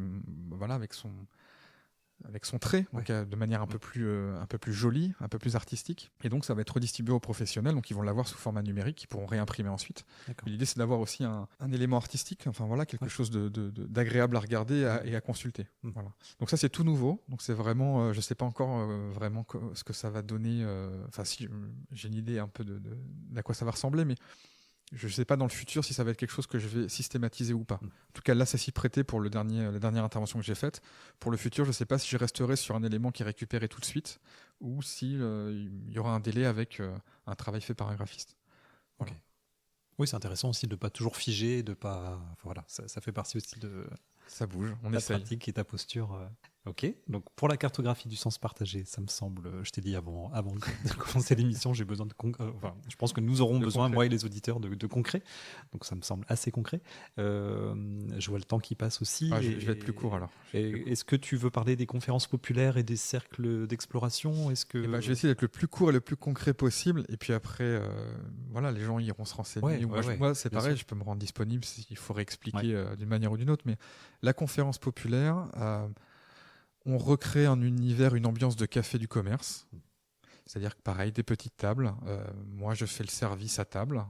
son trait, donc de manière un peu plus jolie, un peu plus artistique. Et donc, ça va être redistribué aux professionnels, donc ils vont l'avoir sous format numérique, qu'ils pourront réimprimer ensuite. L'idée, c'est d'avoir aussi un élément artistique, quelque chose d'agréable à regarder et à consulter. Voilà. Donc ça, c'est tout nouveau. Donc c'est vraiment, je sais pas encore vraiment ce que ça va donner. Enfin, si j'ai une idée un peu d'à quoi ça va ressembler, mais je ne sais pas dans le futur si ça va être quelque chose que je vais systématiser ou pas. En tout cas, là, ça s'y prêtait pour la dernière intervention que j'ai faite. Pour le futur, je ne sais pas si je resterai sur un élément qui est récupéré tout de suite ou si il y aura un délai avec un travail fait par un graphiste. Voilà. Okay. Oui, c'est intéressant aussi de ne pas toujours figer, de pas. Enfin, voilà, ça fait partie aussi de. Ça bouge, on ta essaye. pratique et ta posture. Ok, donc pour la cartographie du sens partagé, ça me semble, je t'ai dit avant de commencer l'émission, j'ai besoin de je pense que nous aurons besoin, concret. moi et les auditeurs, de concret. Donc ça me semble assez concret. Je vois le temps qui passe aussi. Je vais être plus court alors. Est-ce que tu veux parler des conférences populaires et des cercles d'exploration? Est-ce que... Je vais essayer d'être le plus court et le plus concret possible. Et puis après, les gens iront se renseigner. Moi, c'est pareil, je peux me rendre disponible s'il faut réexpliquer d'une manière ou d'une autre. Mais la conférence populaire, on recrée un univers, une ambiance de café du commerce. C'est-à-dire que pareil, des petites tables. Moi, je fais le service à table.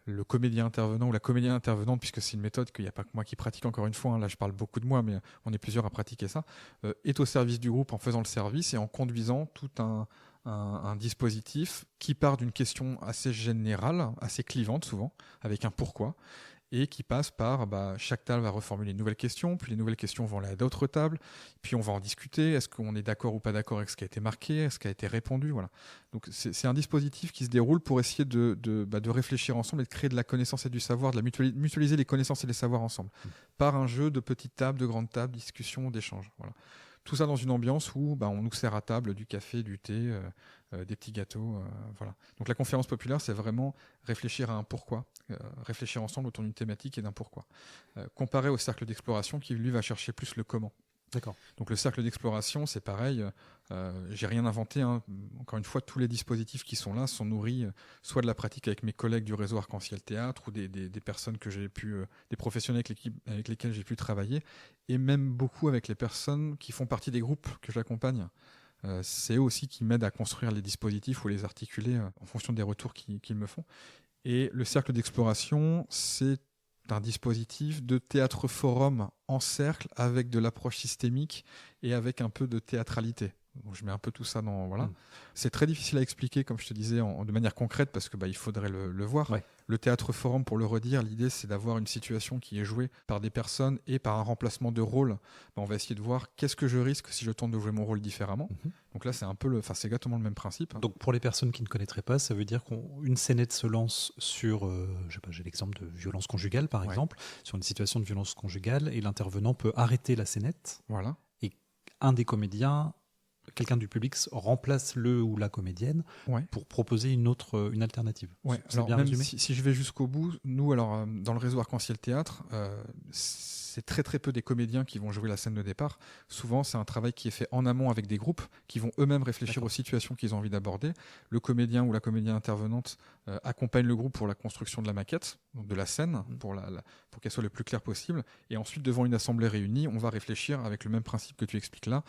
Le comédien intervenant ou la comédienne intervenante, puisque c'est une méthode qu'il n'y a pas que moi qui pratique, encore une fois, là je parle beaucoup de moi, mais on est plusieurs à pratiquer ça, est au service du groupe en faisant le service et en conduisant tout un dispositif qui part d'une question assez générale, assez clivante souvent, avec un pourquoi, et qui passe par chaque table va reformuler une nouvelle question, puis les nouvelles questions vont aller à d'autres tables, puis on va en discuter, est-ce qu'on est d'accord ou pas d'accord avec ce qui a été marqué, ce qui a été répondu, voilà. Donc c'est un dispositif qui se déroule pour essayer de réfléchir ensemble et de créer de la connaissance et du savoir, de mutualiser les connaissances et les savoirs ensemble, par un jeu de petites tables, de grandes tables, discussions, d'échanges, voilà. Tout ça dans une ambiance où on nous sert à table du café, du thé, des petits gâteaux. Voilà. Donc la conférence populaire, c'est vraiment réfléchir à un pourquoi, réfléchir ensemble autour d'une thématique et d'un pourquoi. Comparé au cercle d'exploration qui, lui, va chercher plus le comment. D'accord. Donc le cercle d'exploration, c'est pareil. J'ai rien inventé. Encore une fois, tous les dispositifs qui sont là sont nourris soit de la pratique avec mes collègues du réseau Arc-en-Ciel Théâtre ou des personnes que j'ai pu, des professionnels avec lesquels j'ai pu travailler, et même beaucoup avec les personnes qui font partie des groupes que j'accompagne. C'est eux aussi qui m'aident à construire les dispositifs ou les articuler en fonction des retours qu'ils me font. Et le cercle d'exploration, c'est un dispositif de théâtre-forum en cercle avec de l'approche systémique et avec un peu de théâtralité. Donc je mets un peu tout ça dans... Voilà. C'est très difficile à expliquer, comme je te disais, de manière concrète, parce que il faudrait le voir. Ouais. Le théâtre-forum, pour le redire, l'idée, c'est d'avoir une situation qui est jouée par des personnes et par un remplacement de rôle. On va essayer de voir qu'est-ce que je risque si je tente de jouer mon rôle différemment. Donc là, c'est un peu c'est exactement le même principe. Donc pour les personnes qui ne connaîtraient pas, ça veut dire qu'une scénette se lance sur, j'ai l'exemple de violence conjugale, par exemple, sur une situation de violence conjugale, et l'intervenant peut arrêter la scénette. Voilà. Et un des comédiens, quelqu'un du public, remplace le ou la comédienne pour proposer une alternative. Ouais. Alors, bien même si je vais jusqu'au bout, nous, dans le réseau Arc-en-Ciel Théâtre, c'est très très peu des comédiens qui vont jouer la scène de départ. Souvent, c'est un travail qui est fait en amont avec des groupes qui vont eux-mêmes réfléchir aux situations qu'ils ont envie d'aborder. Le comédien ou la comédienne intervenante accompagne le groupe pour la construction de la maquette, donc de la scène, pour qu'elle soit le plus claire possible. Et ensuite, devant une assemblée réunie, on va réfléchir avec le même principe que tu expliques là.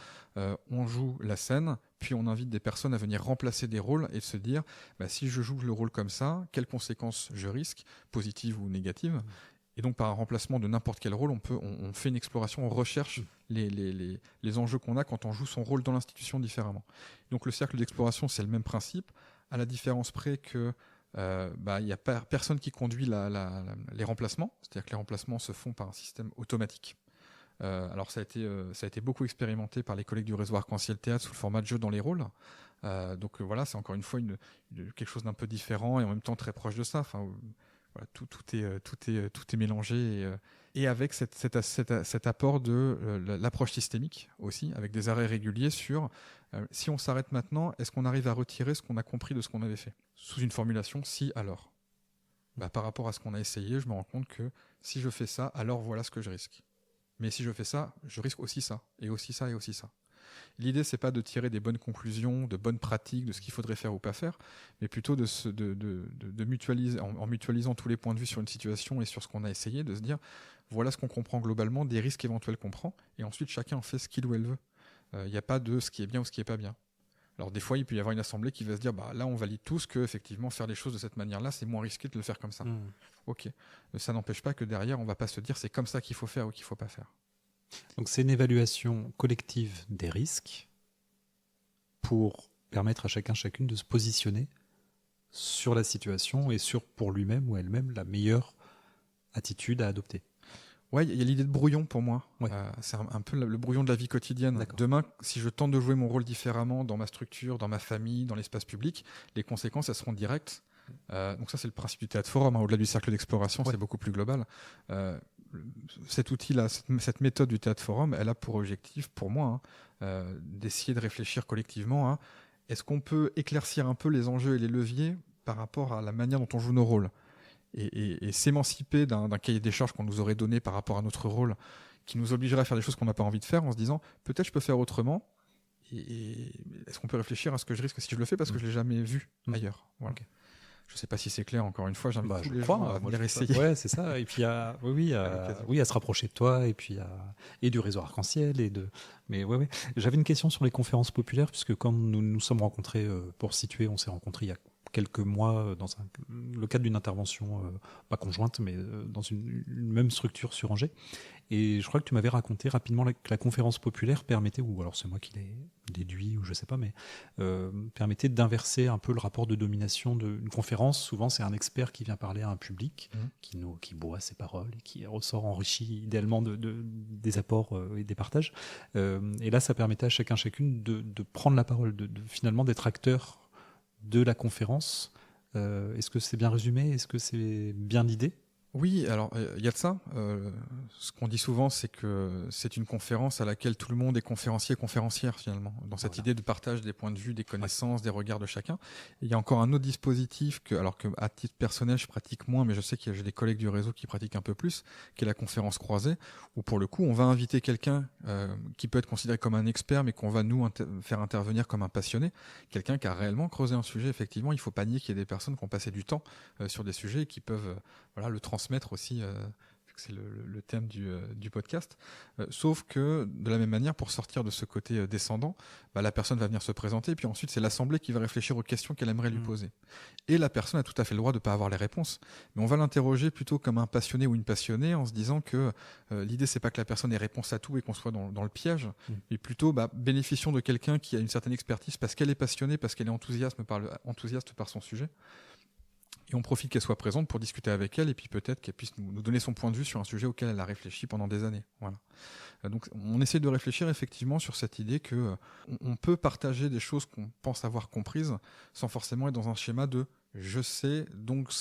On joue la scène, puis on invite des personnes à venir remplacer des rôles et se dire si je joue le rôle comme ça, quelles conséquences je risque, positives ou négatives. Et donc par un remplacement de n'importe quel rôle, on fait une exploration, on recherche les enjeux qu'on a quand on joue son rôle dans l'institution différemment. Donc le cercle d'exploration, c'est le même principe, à la différence près que il n'y a personne qui conduit les remplacements, c'est-à-dire que les remplacements se font par un système automatique. Alors ça a été beaucoup expérimenté par les collègues du réseau Arc-en-Ciel Théâtre sous le format de jeu dans les rôles. Donc voilà, c'est encore une fois quelque chose d'un peu différent et en même temps très proche de ça. Enfin, voilà, tout est mélangé et avec cet apport de l'approche systémique aussi, avec des arrêts réguliers sur si on s'arrête maintenant, est-ce qu'on arrive à retirer ce qu'on a compris de ce qu'on avait fait sous une formulation si alors. Par rapport à ce qu'on a essayé, je me rends compte que si je fais ça, alors voilà ce que je risque. Mais si je fais ça, je risque aussi ça, et aussi ça, et aussi ça. L'idée, c'est pas de tirer des bonnes conclusions, de bonnes pratiques, de ce qu'il faudrait faire ou pas faire, mais plutôt de mutualiser, en mutualisant tous les points de vue sur une situation et sur ce qu'on a essayé, de se dire, voilà ce qu'on comprend globalement, des risques éventuels qu'on prend, et ensuite chacun en fait ce qu'il ou elle veut. Il n'y a pas de ce qui est bien ou ce qui est pas bien. Alors des fois, il peut y avoir une assemblée qui va se dire, là, on valide tous que effectivement faire les choses de cette manière-là, c'est moins risqué de le faire comme ça. Ok. Ça n'empêche pas que derrière, on va pas se dire, c'est comme ça qu'il faut faire ou qu'il faut pas faire. Donc c'est une évaluation collective des risques pour permettre à chacune de se positionner sur la situation et sur pour lui-même ou elle-même la meilleure attitude à adopter. Ouais, il y a l'idée de brouillon pour moi. C'est un peu le brouillon de la vie quotidienne. D'accord. Demain, si je tente de jouer mon rôle différemment dans ma structure, dans ma famille, dans l'espace public, les conséquences, elles seront directes. Donc ça, c'est le principe du théâtre forum. Au-delà du cercle d'exploration, c'est beaucoup plus global. cet outil-là, cette méthode du théâtre forum, elle a pour objectif, pour moi, d'essayer de réfléchir collectivement à est-ce qu'on peut éclaircir un peu les enjeux et les leviers par rapport à la manière dont on joue nos rôles et s'émanciper d'un cahier des charges qu'on nous aurait donné par rapport à notre rôle qui nous obligerait à faire des choses qu'on n'a pas envie de faire en se disant peut-être je peux faire autrement et est-ce qu'on peut réfléchir à ce que je risque si je le fais parce que je ne l'ai jamais vu ailleurs. Voilà. Okay. Je ne sais pas si c'est clair, encore une fois, j'invite tous les gens à venir essayer. Ouais, c'est ça. Et puis, à se rapprocher de toi, et puis et du réseau Arc-en-Ciel. Mais ouais. J'avais une question sur les conférences populaires, puisque quand nous nous sommes rencontrés, pour situer, on s'est rencontrés il y a quelques mois dans le cadre d'une intervention, pas conjointe, mais dans une même structure sur Angers. Et je crois que tu m'avais raconté rapidement que la conférence populaire permettait, ou alors c'est moi qui l'ai déduit, ou je sais pas, mais permettait d'inverser un peu le rapport de domination d'une conférence. Souvent, c'est un expert qui vient parler à un public, qui boit ses paroles, et qui ressort enrichi idéalement des apports et des partages. Et là, ça permettait à chacune de prendre la parole, finalement d'être acteur de la conférence. Est-ce que c'est bien résumé? Est-ce que c'est bien l'idée? Oui, alors il y a de ça. Ce qu'on dit souvent, c'est que c'est une conférence à laquelle tout le monde est conférencière finalement, dans cette idée de partage des points de vue, des connaissances, des regards de chacun. Et il y a encore un autre dispositif alors que à titre personnel, je pratique moins, mais je sais que j'ai des collègues du réseau qui pratiquent un peu plus, qui est la conférence croisée, où pour le coup, on va inviter quelqu'un qui peut être considéré comme un expert, mais qu'on va nous faire intervenir comme un passionné, quelqu'un qui a réellement creusé un sujet. Effectivement, il faut pas nier qu'il y a des personnes qui ont passé du temps sur des sujets et qui peuvent le transmettre aussi, vu que c'est le thème du podcast. Sauf que, de la même manière, pour sortir de ce côté descendant, la personne va venir se présenter, et puis ensuite, c'est l'assemblée qui va réfléchir aux questions qu'elle aimerait lui poser. Et la personne a tout à fait le droit de ne pas avoir les réponses. Mais on va l'interroger plutôt comme un passionné ou une passionnée, en se disant que l'idée, c'est pas que la personne ait réponse à tout et qu'on soit dans le piège, mais plutôt bénéficions de quelqu'un qui a une certaine expertise parce qu'elle est passionnée, parce qu'elle est enthousiaste par son sujet. Et on profite qu'elle soit présente pour discuter avec elle et puis peut-être qu'elle puisse nous donner son point de vue sur un sujet auquel elle a réfléchi pendant des années. Voilà. Donc on essaie de réfléchir effectivement sur cette idée que on peut partager des choses qu'on pense avoir comprises sans forcément être dans un schéma de je sais, donc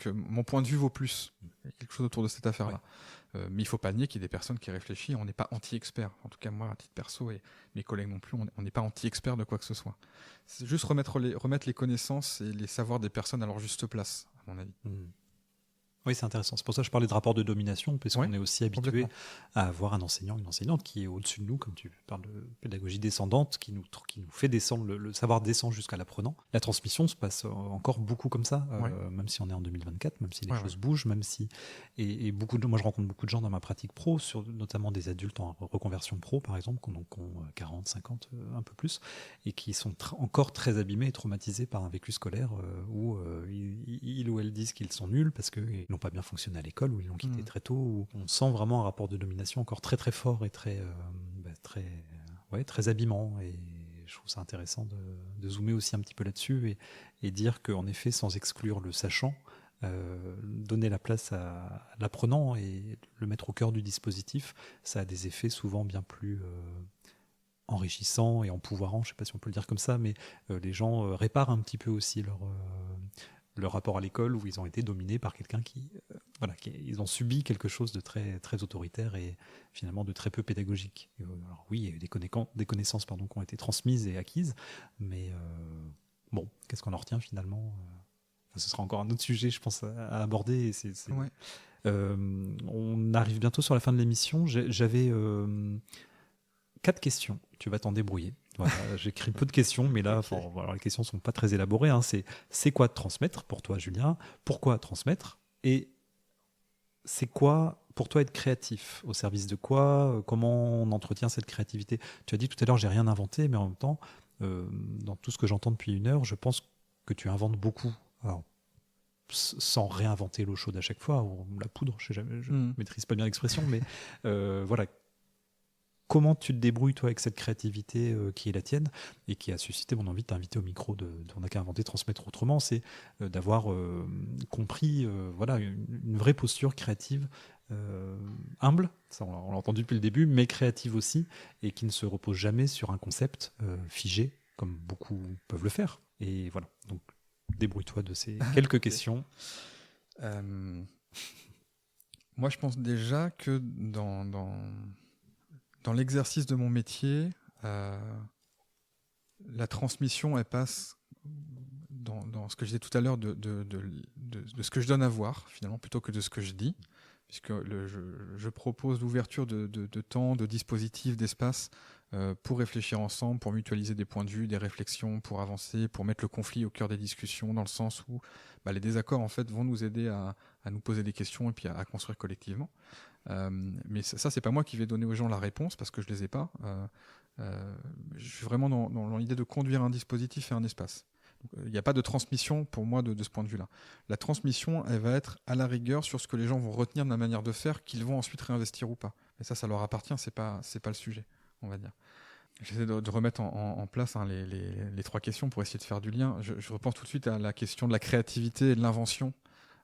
mon point de vue vaut plus. Il y a quelque chose autour de cette affaire-là. Mais il ne faut pas nier qu'il y a des personnes qui réfléchissent. On n'est pas anti-experts. En tout cas, moi, à titre perso, et mes collègues non plus, on n'est pas anti-experts de quoi que ce soit. C'est juste remettre les connaissances et les savoirs des personnes à leur juste place, à mon avis. Oui, c'est intéressant. C'est pour ça que je parlais de rapport de domination, parce qu'on est aussi habitué à avoir un enseignant, une enseignante qui est au-dessus de nous, comme tu parles de pédagogie descendante, qui nous fait descendre, le savoir descend jusqu'à l'apprenant. La transmission se passe encore beaucoup comme ça, même si on est en 2024, même si les choses bougent, même si... Et moi, je rencontre beaucoup de gens dans ma pratique pro, notamment des adultes en reconversion pro, par exemple, qui ont 40, 50, un peu plus, et qui sont encore très abîmés et traumatisés par un vécu scolaire où ils ou elles disent qu'ils sont nuls parce que n'ont pas bien fonctionné à l'école, où ils l'ont quitté très tôt, où on sent vraiment un rapport de domination encore très très fort et très abîmant. Et je trouve ça intéressant de zoomer aussi un petit peu là-dessus et dire qu'en effet, sans exclure le sachant, donner la place à l'apprenant et le mettre au cœur du dispositif, ça a des effets souvent bien plus enrichissants et empouvoirants, je ne sais pas si on peut le dire comme ça, mais les gens réparent un petit peu aussi leur rapport à l'école, où ils ont été dominés par quelqu'un ils ont subi quelque chose de très, très autoritaire et finalement de très peu pédagogique. Alors oui, il y a eu des connaissances qui ont été transmises et acquises, mais qu'est-ce qu'on en retient finalement? Ce sera encore un autre sujet, je pense, à aborder. On arrive bientôt sur la fin de l'émission. J'avais 4 questions. Tu vas t'en débrouiller. Voilà, j'écris peu de questions, mais là, les questions ne sont pas très élaborées. C'est quoi transmettre pour toi, Julien? Pourquoi transmettre? Et c'est quoi pour toi être créatif? Au service de quoi? Comment on entretient cette créativité? Tu as dit tout à l'heure, j'ai rien inventé, mais en même temps, dans tout ce que j'entends depuis 1 heure, je pense que tu inventes beaucoup. Alors, sans réinventer l'eau chaude à chaque fois, ou la poudre, je ne maîtrise pas bien l'expression, mais voilà. Comment tu te débrouilles, toi, avec cette créativité qui est la tienne et qui a suscité mon envie de t'inviter au micro On n'a qu'à inventer, transmettre autrement, c'est d'avoir compris une vraie posture créative, humble, ça on l'a entendu depuis le début, mais créative aussi, et qui ne se repose jamais sur un concept figé, comme beaucoup peuvent le faire. Et voilà, donc débrouille-toi de ces quelques questions. Moi, je pense déjà que dans l'exercice de mon métier, la transmission, elle passe dans ce que je disais tout à l'heure de ce que je donne à voir, finalement, plutôt que de ce que je dis, puisque je propose l'ouverture de temps, de dispositifs, d'espace pour réfléchir ensemble, pour mutualiser des points de vue, des réflexions, pour avancer, pour mettre le conflit au cœur des discussions, dans le sens où les désaccords, en fait, vont nous aider à nous poser des questions et puis à construire collectivement. Mais ça, c'est pas moi qui vais donner aux gens la réponse, parce que je les ai pas. Je suis vraiment dans l'idée de conduire un dispositif et un espace. Il n'y a pas de transmission pour moi de ce point de vue-là. La transmission, elle va être à la rigueur sur ce que les gens vont retenir de ma manière de faire, qu'ils vont ensuite réinvestir ou pas. Mais ça leur appartient, c'est pas le sujet, on va dire. J'essaie de remettre en place les 3 questions pour essayer de faire du lien. Je repense tout de suite à la question de la créativité et de l'invention.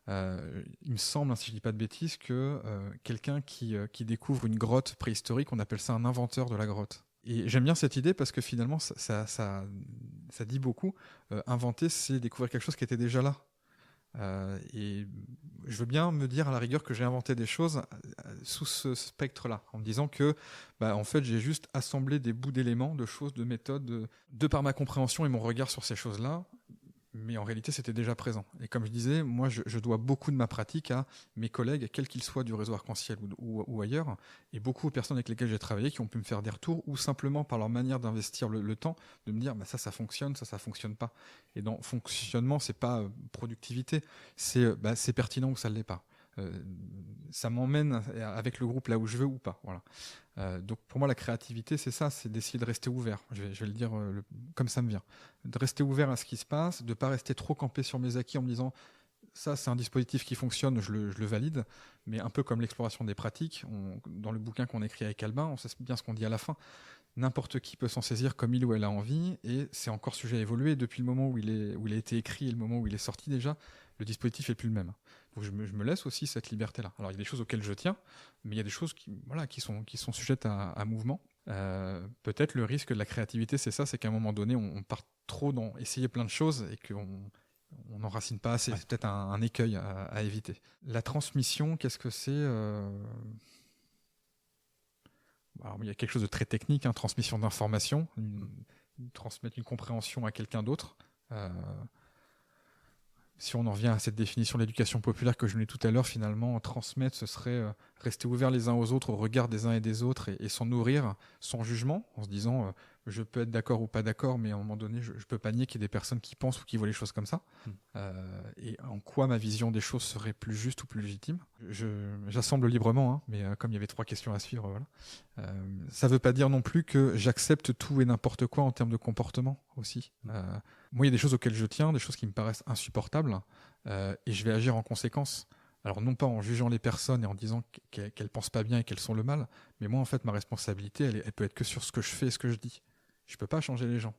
Il me semble, si je ne dis pas de bêtises, que quelqu'un qui découvre une grotte préhistorique, on appelle ça un inventeur de la grotte. Et j'aime bien cette idée parce que finalement, ça dit beaucoup. Inventer, c'est découvrir quelque chose qui était déjà là. Et je veux bien me dire à la rigueur que j'ai inventé des choses sous ce spectre-là, en me disant que en fait, j'ai juste assemblé des bouts d'éléments, de choses, de méthodes, de par ma compréhension et mon regard sur ces choses-là. Mais en réalité, c'était déjà présent. Et comme je disais, moi, je dois beaucoup de ma pratique à mes collègues, quels qu'ils soient du réseau Arc-en-Ciel ou ailleurs, et beaucoup aux personnes avec lesquelles j'ai travaillé qui ont pu me faire des retours, ou simplement par leur manière d'investir le temps, de me dire ça fonctionne, ça fonctionne pas. Et dans fonctionnement, c'est pas productivité, c'est pertinent ou ça ne l'est pas. Ça m'emmène avec le groupe là où je veux ou pas. Voilà. Donc pour moi, la créativité, c'est ça, c'est d'essayer de rester ouvert. Je vais le dire comme ça me vient. De rester ouvert à ce qui se passe, de ne pas rester trop campé sur mes acquis en me disant ça, c'est un dispositif qui fonctionne, je le valide. Mais un peu comme l'exploration des pratiques, dans le bouquin qu'on écrit avec Albin, on sait bien ce qu'on dit à la fin. N'importe qui peut s'en saisir comme il ou elle a envie, et c'est encore sujet à évoluer. Depuis le moment où il a été écrit et le moment où il est sorti déjà, le dispositif est plus le même. Donc je me laisse aussi cette liberté-là. Alors il y a des choses auxquelles je tiens, mais il y a des choses qui sont sujettes à mouvement. Peut-être le risque de la créativité, c'est ça, c'est qu'à un moment donné, on part trop dans essayer plein de choses et qu'on n'enracine pas assez. Ouais. C'est peut-être un écueil à éviter. La transmission, qu'est-ce que c'est Alors, il y a quelque chose de très technique, transmission d'informations, transmettre une compréhension à quelqu'un d'autre. Si on en revient à cette définition de l'éducation populaire que je donnais tout à l'heure, finalement, transmettre, ce serait rester ouvert les uns aux autres, au regard des uns et des autres, et s'en nourrir sans jugement, en se disant je peux être d'accord ou pas d'accord, mais à un moment donné, je peux pas nier qu'il y ait des personnes qui pensent ou qui voient les choses comme ça. Et en quoi ma vision des choses serait plus juste ou plus légitime. J'assemble librement, mais comme il y avait 3 questions à suivre, voilà. Ça veut pas dire non plus que j'accepte tout et n'importe quoi en termes de comportement aussi. Moi, il y a des choses auxquelles je tiens, des choses qui me paraissent insupportables, et je vais agir en conséquence. Alors, non pas en jugeant les personnes et en disant qu'elles pensent pas bien et qu'elles sont le mal, mais moi, en fait, ma responsabilité, elle peut être que sur ce que je fais et ce que je dis. Je peux pas changer les gens.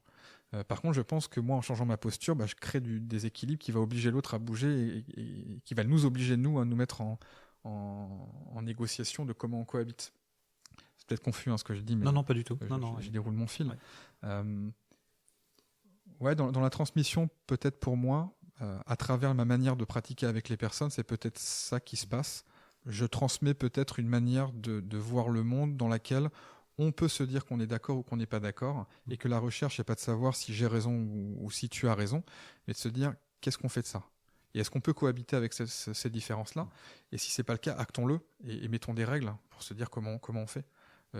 Par contre, je pense que moi, en changeant ma posture, je crée du déséquilibre qui va obliger l'autre à bouger et qui va nous obliger, nous, à nous mettre en négociation de comment on cohabite. C'est peut-être confus ce que je dis, mais non, pas du tout. Je déroule mon fil. Ouais. Dans la transmission, peut-être pour moi, à travers ma manière de pratiquer avec les personnes, c'est peut-être ça qui se passe. Je transmets peut-être une manière de voir le monde dans laquelle on peut se dire qu'on est d'accord ou qu'on n'est pas d'accord, et que la recherche n'est pas de savoir si j'ai raison ou si tu as raison, mais de se dire qu'est-ce qu'on fait de ça. Et est-ce qu'on peut cohabiter avec ces différences-là? Et si c'est pas le cas, actons-le et mettons des règles pour se dire comment on fait.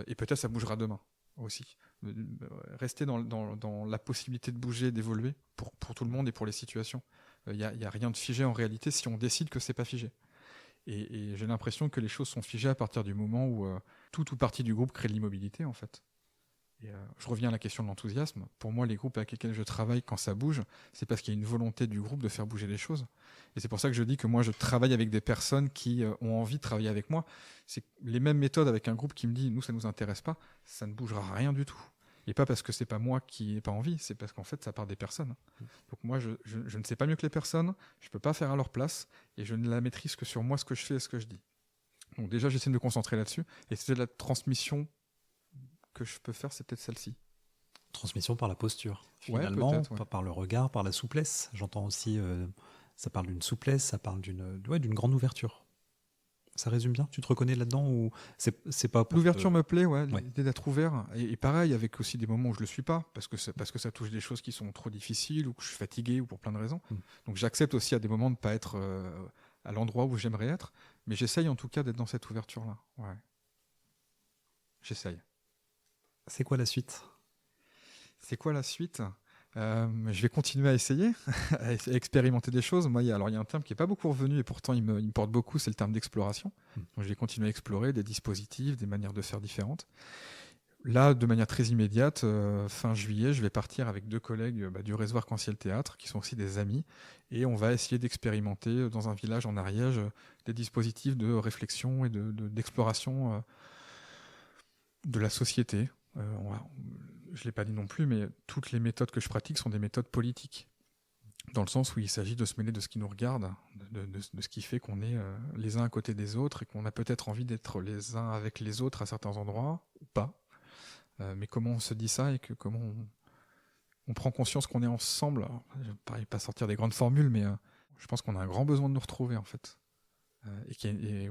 Et peut-être ça bougera demain aussi. Rester dans la possibilité de bouger, d'évoluer pour tout le monde et pour les situations. Il y a rien de figé en réalité si on décide que c'est pas figé. Et j'ai l'impression que les choses sont figées à partir du moment où tout ou partie du groupe crée de l'immobilité, en fait. Et je reviens à la question de l'enthousiasme. Pour moi, les groupes avec lesquels je travaille, quand ça bouge, c'est parce qu'il y a une volonté du groupe de faire bouger les choses. Et c'est pour ça que je dis que moi, je travaille avec des personnes qui ont envie de travailler avec moi. C'est les mêmes méthodes avec un groupe qui me dit « nous, ça ne nous intéresse pas », ça ne bougera rien du tout. Et pas parce que c'est pas moi qui n'ai pas envie, c'est parce qu'en fait, ça part des personnes. Donc moi, je ne sais pas mieux que les personnes, je ne peux pas faire à leur place, et je ne la maîtrise que sur moi, ce que je fais et ce que je dis. Donc déjà, j'essaie de me concentrer là-dessus, et c'est la transmission que je peux faire, c'est peut-être celle-ci. Transmission par la posture, finalement, ouais. Par le regard, par la souplesse. J'entends aussi, ça parle d'une souplesse, ça parle d'une grande ouverture. Ça résume bien? Tu te reconnais là-dedans ou c'est pas pour L'ouverture me plaît, ouais, Ouais. l'idée d'être ouvert. Et pareil, avec aussi des moments où je le suis pas, parce que ça touche des choses qui sont trop difficiles, ou que je suis fatigué, ou pour plein de raisons. Donc j'accepte aussi à des moments de pas être à l'endroit où j'aimerais être, mais j'essaye en tout cas d'être dans cette ouverture-là. Ouais. J'essaye. C'est quoi la suite? C'est quoi la suite? Je vais continuer à essayer, à expérimenter des choses. Moi, il y a un terme qui n'est pas beaucoup revenu et pourtant il me porte beaucoup, c'est le terme d'exploration. Donc, je vais continuer à explorer des dispositifs, des manières de faire différentes. Là, de manière très immédiate, fin juillet, je vais partir avec 2 collègues du réseau Arc-en-Ciel Théâtre, qui sont aussi des amis, et on va essayer d'expérimenter dans un village en Ariège des dispositifs de réflexion et d'exploration de la société. Je ne l'ai pas dit non plus, mais toutes les méthodes que je pratique sont des méthodes politiques, dans le sens où il s'agit de se mêler de ce qui nous regarde, de ce qui fait qu'on est les uns à côté des autres et qu'on a peut-être envie d'être les uns avec les autres à certains endroits, ou pas. Mais comment on se dit ça et comment on prend conscience qu'on est ensemble. Alors, je ne parie pas sortir des grandes formules, mais je pense qu'on a un grand besoin de nous retrouver, en fait. Et qu'il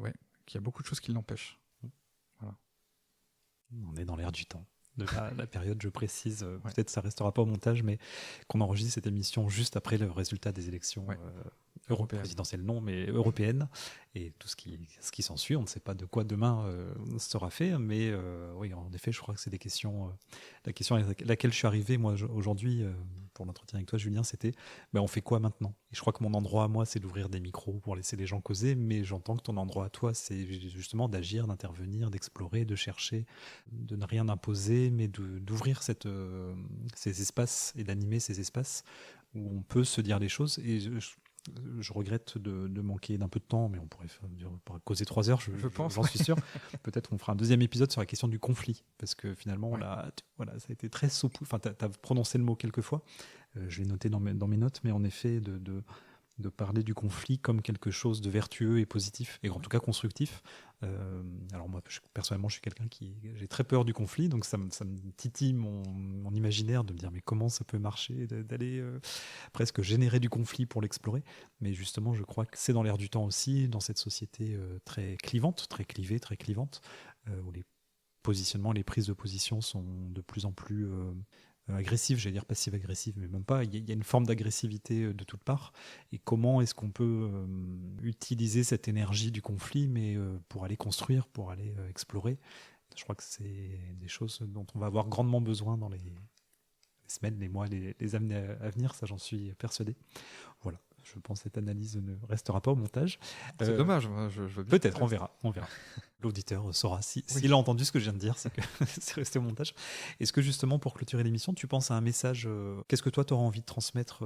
y a beaucoup de choses qui l'empêchent. Voilà. On est dans l'air du temps. De la période, je précise, peut-être ça restera pas au montage, mais qu'on enregistre cette émission juste après le résultat des élections présidentielles, non, mais européennes, et tout ce qui s'ensuit. On ne sait pas de quoi demain sera fait, mais oui, en effet, je crois que c'est des questions. La question à laquelle je suis arrivé, moi, aujourd'hui, pour l'entretien avec toi, Julien, c'était on fait quoi maintenant? Et je crois que mon endroit à moi, c'est d'ouvrir des micros pour laisser les gens causer, mais j'entends que ton endroit à toi, c'est justement d'agir, d'intervenir, d'explorer, de chercher, de ne rien imposer, mais d'ouvrir ces espaces et d'animer ces espaces où on peut se dire les choses. Et je regrette de manquer d'un peu de temps, mais on pourrait causer 3 heures, je pense, j'en suis sûr. Peut-être on fera un deuxième épisode sur la question du conflit, parce que finalement, ça a été très saupoudré. Enfin, tu as prononcé le mot quelques fois, je l'ai noté dans mes notes, mais en effet, de parler du conflit comme quelque chose de vertueux et positif, et en tout cas constructif. Alors moi, personnellement, je suis quelqu'un j'ai très peur du conflit, donc ça me titille mon imaginaire de me dire mais comment ça peut marcher, d'aller presque générer du conflit pour l'explorer. Mais justement, je crois que c'est dans l'air du temps aussi, dans cette société très clivante, très clivée, très clivante, où les positionnements, les prises de position sont de plus en plus agressive, j'allais dire passive-agressive, mais même pas. Il y a une forme d'agressivité de toutes parts. Et comment est-ce qu'on peut utiliser cette énergie du conflit, mais pour aller construire, pour aller explorer? Je crois que c'est des choses dont on va avoir grandement besoin dans les semaines, les mois, les années à venir, ça j'en suis persuadé. Voilà. Je pense que cette analyse ne restera pas au montage. C'est dommage. Je veux bien. Peut-être, on verra. L'auditeur saura. S'il a entendu ce que je viens de dire, c'est que c'est resté au montage. Est-ce que justement, pour clôturer l'émission, tu penses à un message qu'est-ce que toi, tu auras envie de transmettre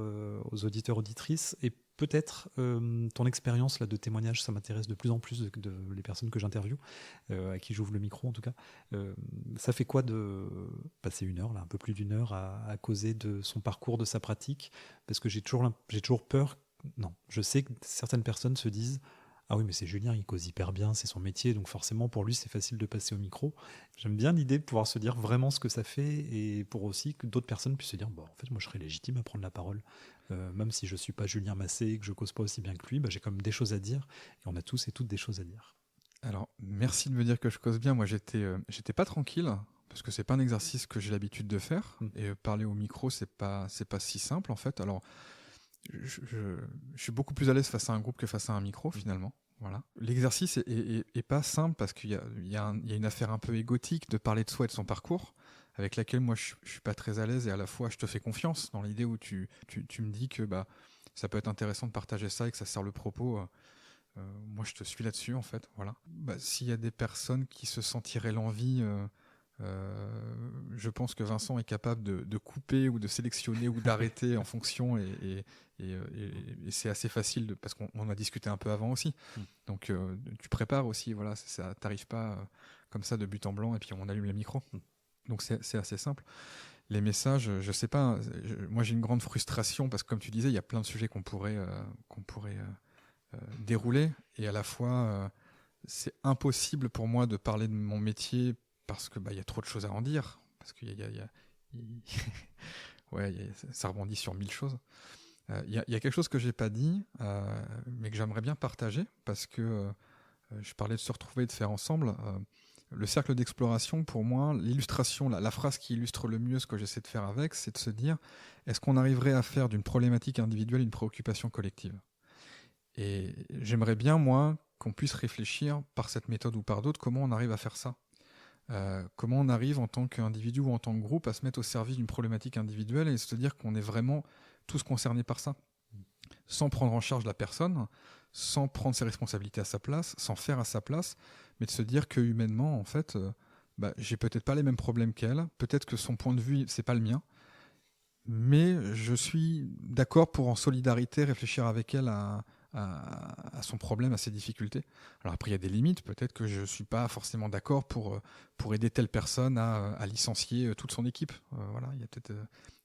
aux auditeurs, auditrices? Et peut-être ton expérience là, de témoignage, ça m'intéresse de plus en plus de les personnes que j'interviewe, à qui j'ouvre le micro en tout cas. Ça fait quoi de passer 1 heure, là, un peu plus d'1 heure, à causer de son parcours, de sa pratique? Parce que j'ai toujours peur. Non, je sais que certaines personnes se disent ah oui, mais c'est Julien, il cause hyper bien, c'est son métier, donc forcément pour lui c'est facile de passer au micro. J'aime bien l'idée de pouvoir se dire vraiment ce que ça fait, et pour aussi que d'autres personnes puissent se dire en fait moi je serais légitime à prendre la parole, même si je suis pas Julien Massé et que je cause pas aussi bien que lui, j'ai quand même des choses à dire, et on a tous et toutes des choses à dire. Alors merci de me dire que je cause bien. Moi j'étais pas tranquille, parce que c'est pas un exercice que j'ai l'habitude de faire, et parler au micro c'est pas si simple en fait. Alors je suis beaucoup plus à l'aise face à un groupe que face à un micro finalement. Voilà. L'exercice est pas simple, parce qu'il y a une affaire un peu égotique de parler de soi et de son parcours, avec laquelle moi je suis pas très à l'aise, et à la fois je te fais confiance dans l'idée où tu me dis que ça peut être intéressant de partager ça et que ça sert le propos. Moi je te suis là-dessus en fait. Voilà. S'il y a des personnes qui se sentiraient l'envie, je pense que Vincent est capable de couper ou de sélectionner ou d'arrêter en fonction, et c'est assez facile parce qu'on a discuté un peu avant aussi. Donc tu prépares aussi, voilà, ça t'arrive pas comme ça de but en blanc et puis on allume le micro. Donc c'est assez simple. Les messages, je sais pas, moi j'ai une grande frustration parce que comme tu disais, il y a plein de sujets qu'on pourrait dérouler, et à la fois c'est impossible pour moi de parler de mon métier parce que y a trop de choses à en dire, parce qu'il ça rebondit sur 1000 choses. Il y a quelque chose que j'ai pas dit, mais que j'aimerais bien partager, parce que je parlais de se retrouver et de faire ensemble. Le cercle d'exploration, pour moi, l'illustration, la phrase qui illustre le mieux ce que j'essaie de faire avec, c'est de se dire, est-ce qu'on arriverait à faire d'une problématique individuelle une préoccupation collective ? Et j'aimerais bien, moi, qu'on puisse réfléchir par cette méthode ou par d'autres, comment on arrive à faire ça. Comment on arrive en tant qu'individu ou en tant que groupe à se mettre au service d'une problématique individuelle et se dire qu'on est vraiment tous concernés par ça, sans prendre en charge la personne, sans prendre ses responsabilités à sa place, sans faire à sa place, mais de se dire que humainement, en fait, j'ai peut-être pas les mêmes problèmes qu'elle, peut-être que son point de vue, c'est pas le mien, mais je suis d'accord pour en solidarité réfléchir avec elle à son problème, à ses difficultés. Alors après, il y a des limites. Peut-être que je ne suis pas forcément d'accord pour aider telle personne à licencier toute son équipe. Voilà, il y a peut-être,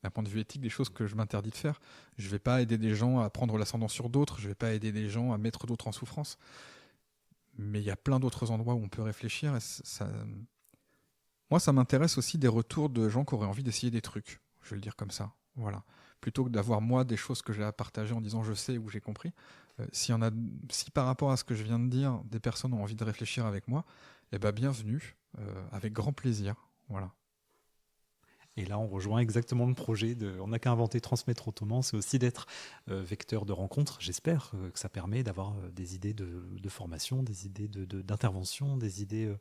d'un point de vue éthique, des choses que je m'interdis de faire. Je ne vais pas aider des gens à prendre l'ascendant sur d'autres. Je ne vais pas aider des gens à mettre d'autres en souffrance. Mais il y a plein d'autres endroits où on peut réfléchir. Et moi, ça m'intéresse aussi des retours de gens qui auraient envie d'essayer des trucs. Je vais le dire comme ça. Voilà. Plutôt que d'avoir moi des choses que j'ai à partager en disant je sais ou j'ai compris. Si par rapport à ce que je viens de dire, des personnes ont envie de réfléchir avec moi, bienvenue, avec grand plaisir. Voilà. Et là, on rejoint exactement le projet On n'a qu'à inventer, transmettre autrement. C'est aussi d'être vecteur de rencontres. J'espère que ça permet d'avoir des idées de formation, des idées d'intervention, des idées...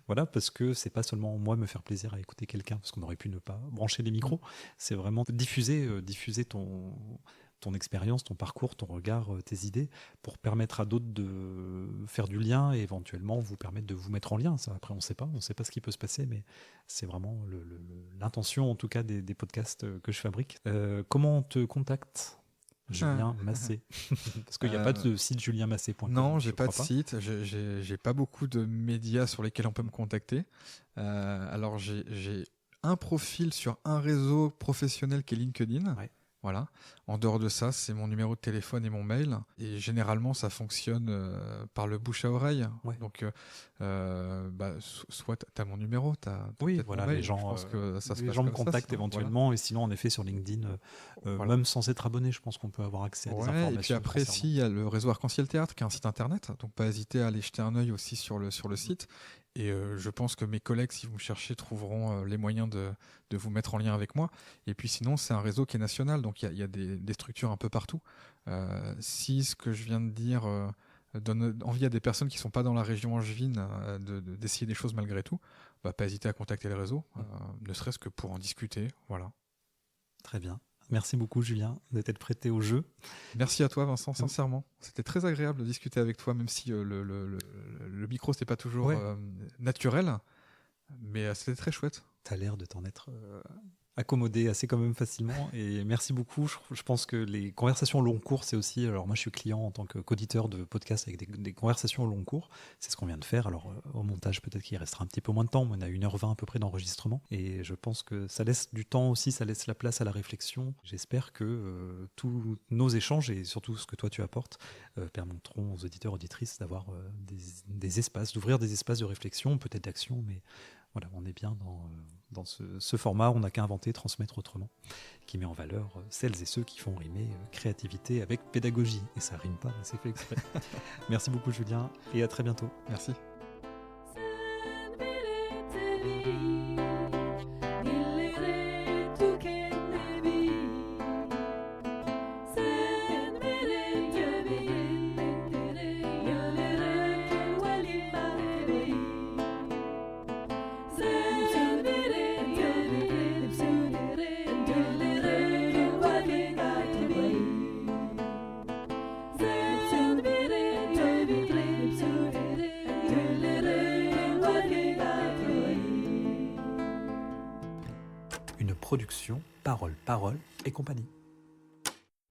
voilà, parce que c'est pas seulement moi me faire plaisir à écouter quelqu'un, parce qu'on aurait pu ne pas brancher les micros. C'est vraiment diffuser ton expérience, ton parcours, ton regard, tes idées, pour permettre à d'autres de faire du lien et éventuellement vous permettre de vous mettre en lien. Ça, après, on ne sait pas ce qui peut se passer, mais c'est vraiment l'intention, en tout cas, des podcasts que je fabrique. Comment on te contacte, Julien Massé? Parce qu'il n'y a pas de site julienmassé.com. Non, j'ai pas de site. J'ai pas beaucoup de médias sur lesquels on peut me contacter. Alors, j'ai un profil sur un réseau professionnel qui est LinkedIn. Ouais. Voilà. En dehors de ça, c'est mon numéro de téléphone et mon mail. Et généralement, ça fonctionne par le bouche à oreille. Ouais. Donc, soit tu as mon numéro, oui, voilà, mon mail. Les gens, je pense que ça se passe me comme contactent ça, éventuellement. Voilà. Et sinon, en effet, sur LinkedIn, voilà. Même sans être abonné, je pense qu'on peut avoir accès à des informations. Et puis après, il y a le réseau Arc-en-Ciel Théâtre qui a un site internet. Donc, pas hésiter à aller jeter un œil aussi sur le site. Et je pense que mes collègues, si vous me cherchez, trouveront les moyens de vous mettre en lien avec moi. Et puis sinon, c'est un réseau qui est national, donc il y a des structures un peu partout. Si ce que je viens de dire donne envie à des personnes qui ne sont pas dans la région angevine d'essayer des choses malgré tout, pas hésiter à contacter le réseau, ne serait-ce que pour en discuter. Voilà. Très bien. Merci beaucoup, Julien, d'être prêté au jeu. Merci à toi, Vincent, sincèrement. C'était très agréable de discuter avec toi, même si le micro, c'était pas toujours naturel, mais c'était très chouette. Tu as l'air de t'en être accommodé assez quand même facilement, et merci beaucoup. Je pense que les conversations au long cours, c'est aussi... Alors moi, je suis client en tant qu'auditeur de podcasts avec des conversations au long cours. C'est ce qu'on vient de faire. Alors au montage, peut-être qu'il restera un petit peu moins de temps, mais on a 1h20 à peu près d'enregistrement, et je pense que ça laisse du temps aussi, ça laisse la place à la réflexion. J'espère que tous nos échanges, et surtout ce que toi tu apportes, permettront aux auditeurs, auditrices d'avoir des espaces, d'ouvrir des espaces de réflexion, peut-être d'action, mais voilà, on est bien dans ce format. On n'a qu'à inventer, transmettre autrement, qui met en valeur celles et ceux qui font rimer créativité avec pédagogie. Et ça rime pas, mais c'est fait exprès. Merci beaucoup, Julien, et à très bientôt. Merci. Production, Parole et compagnie.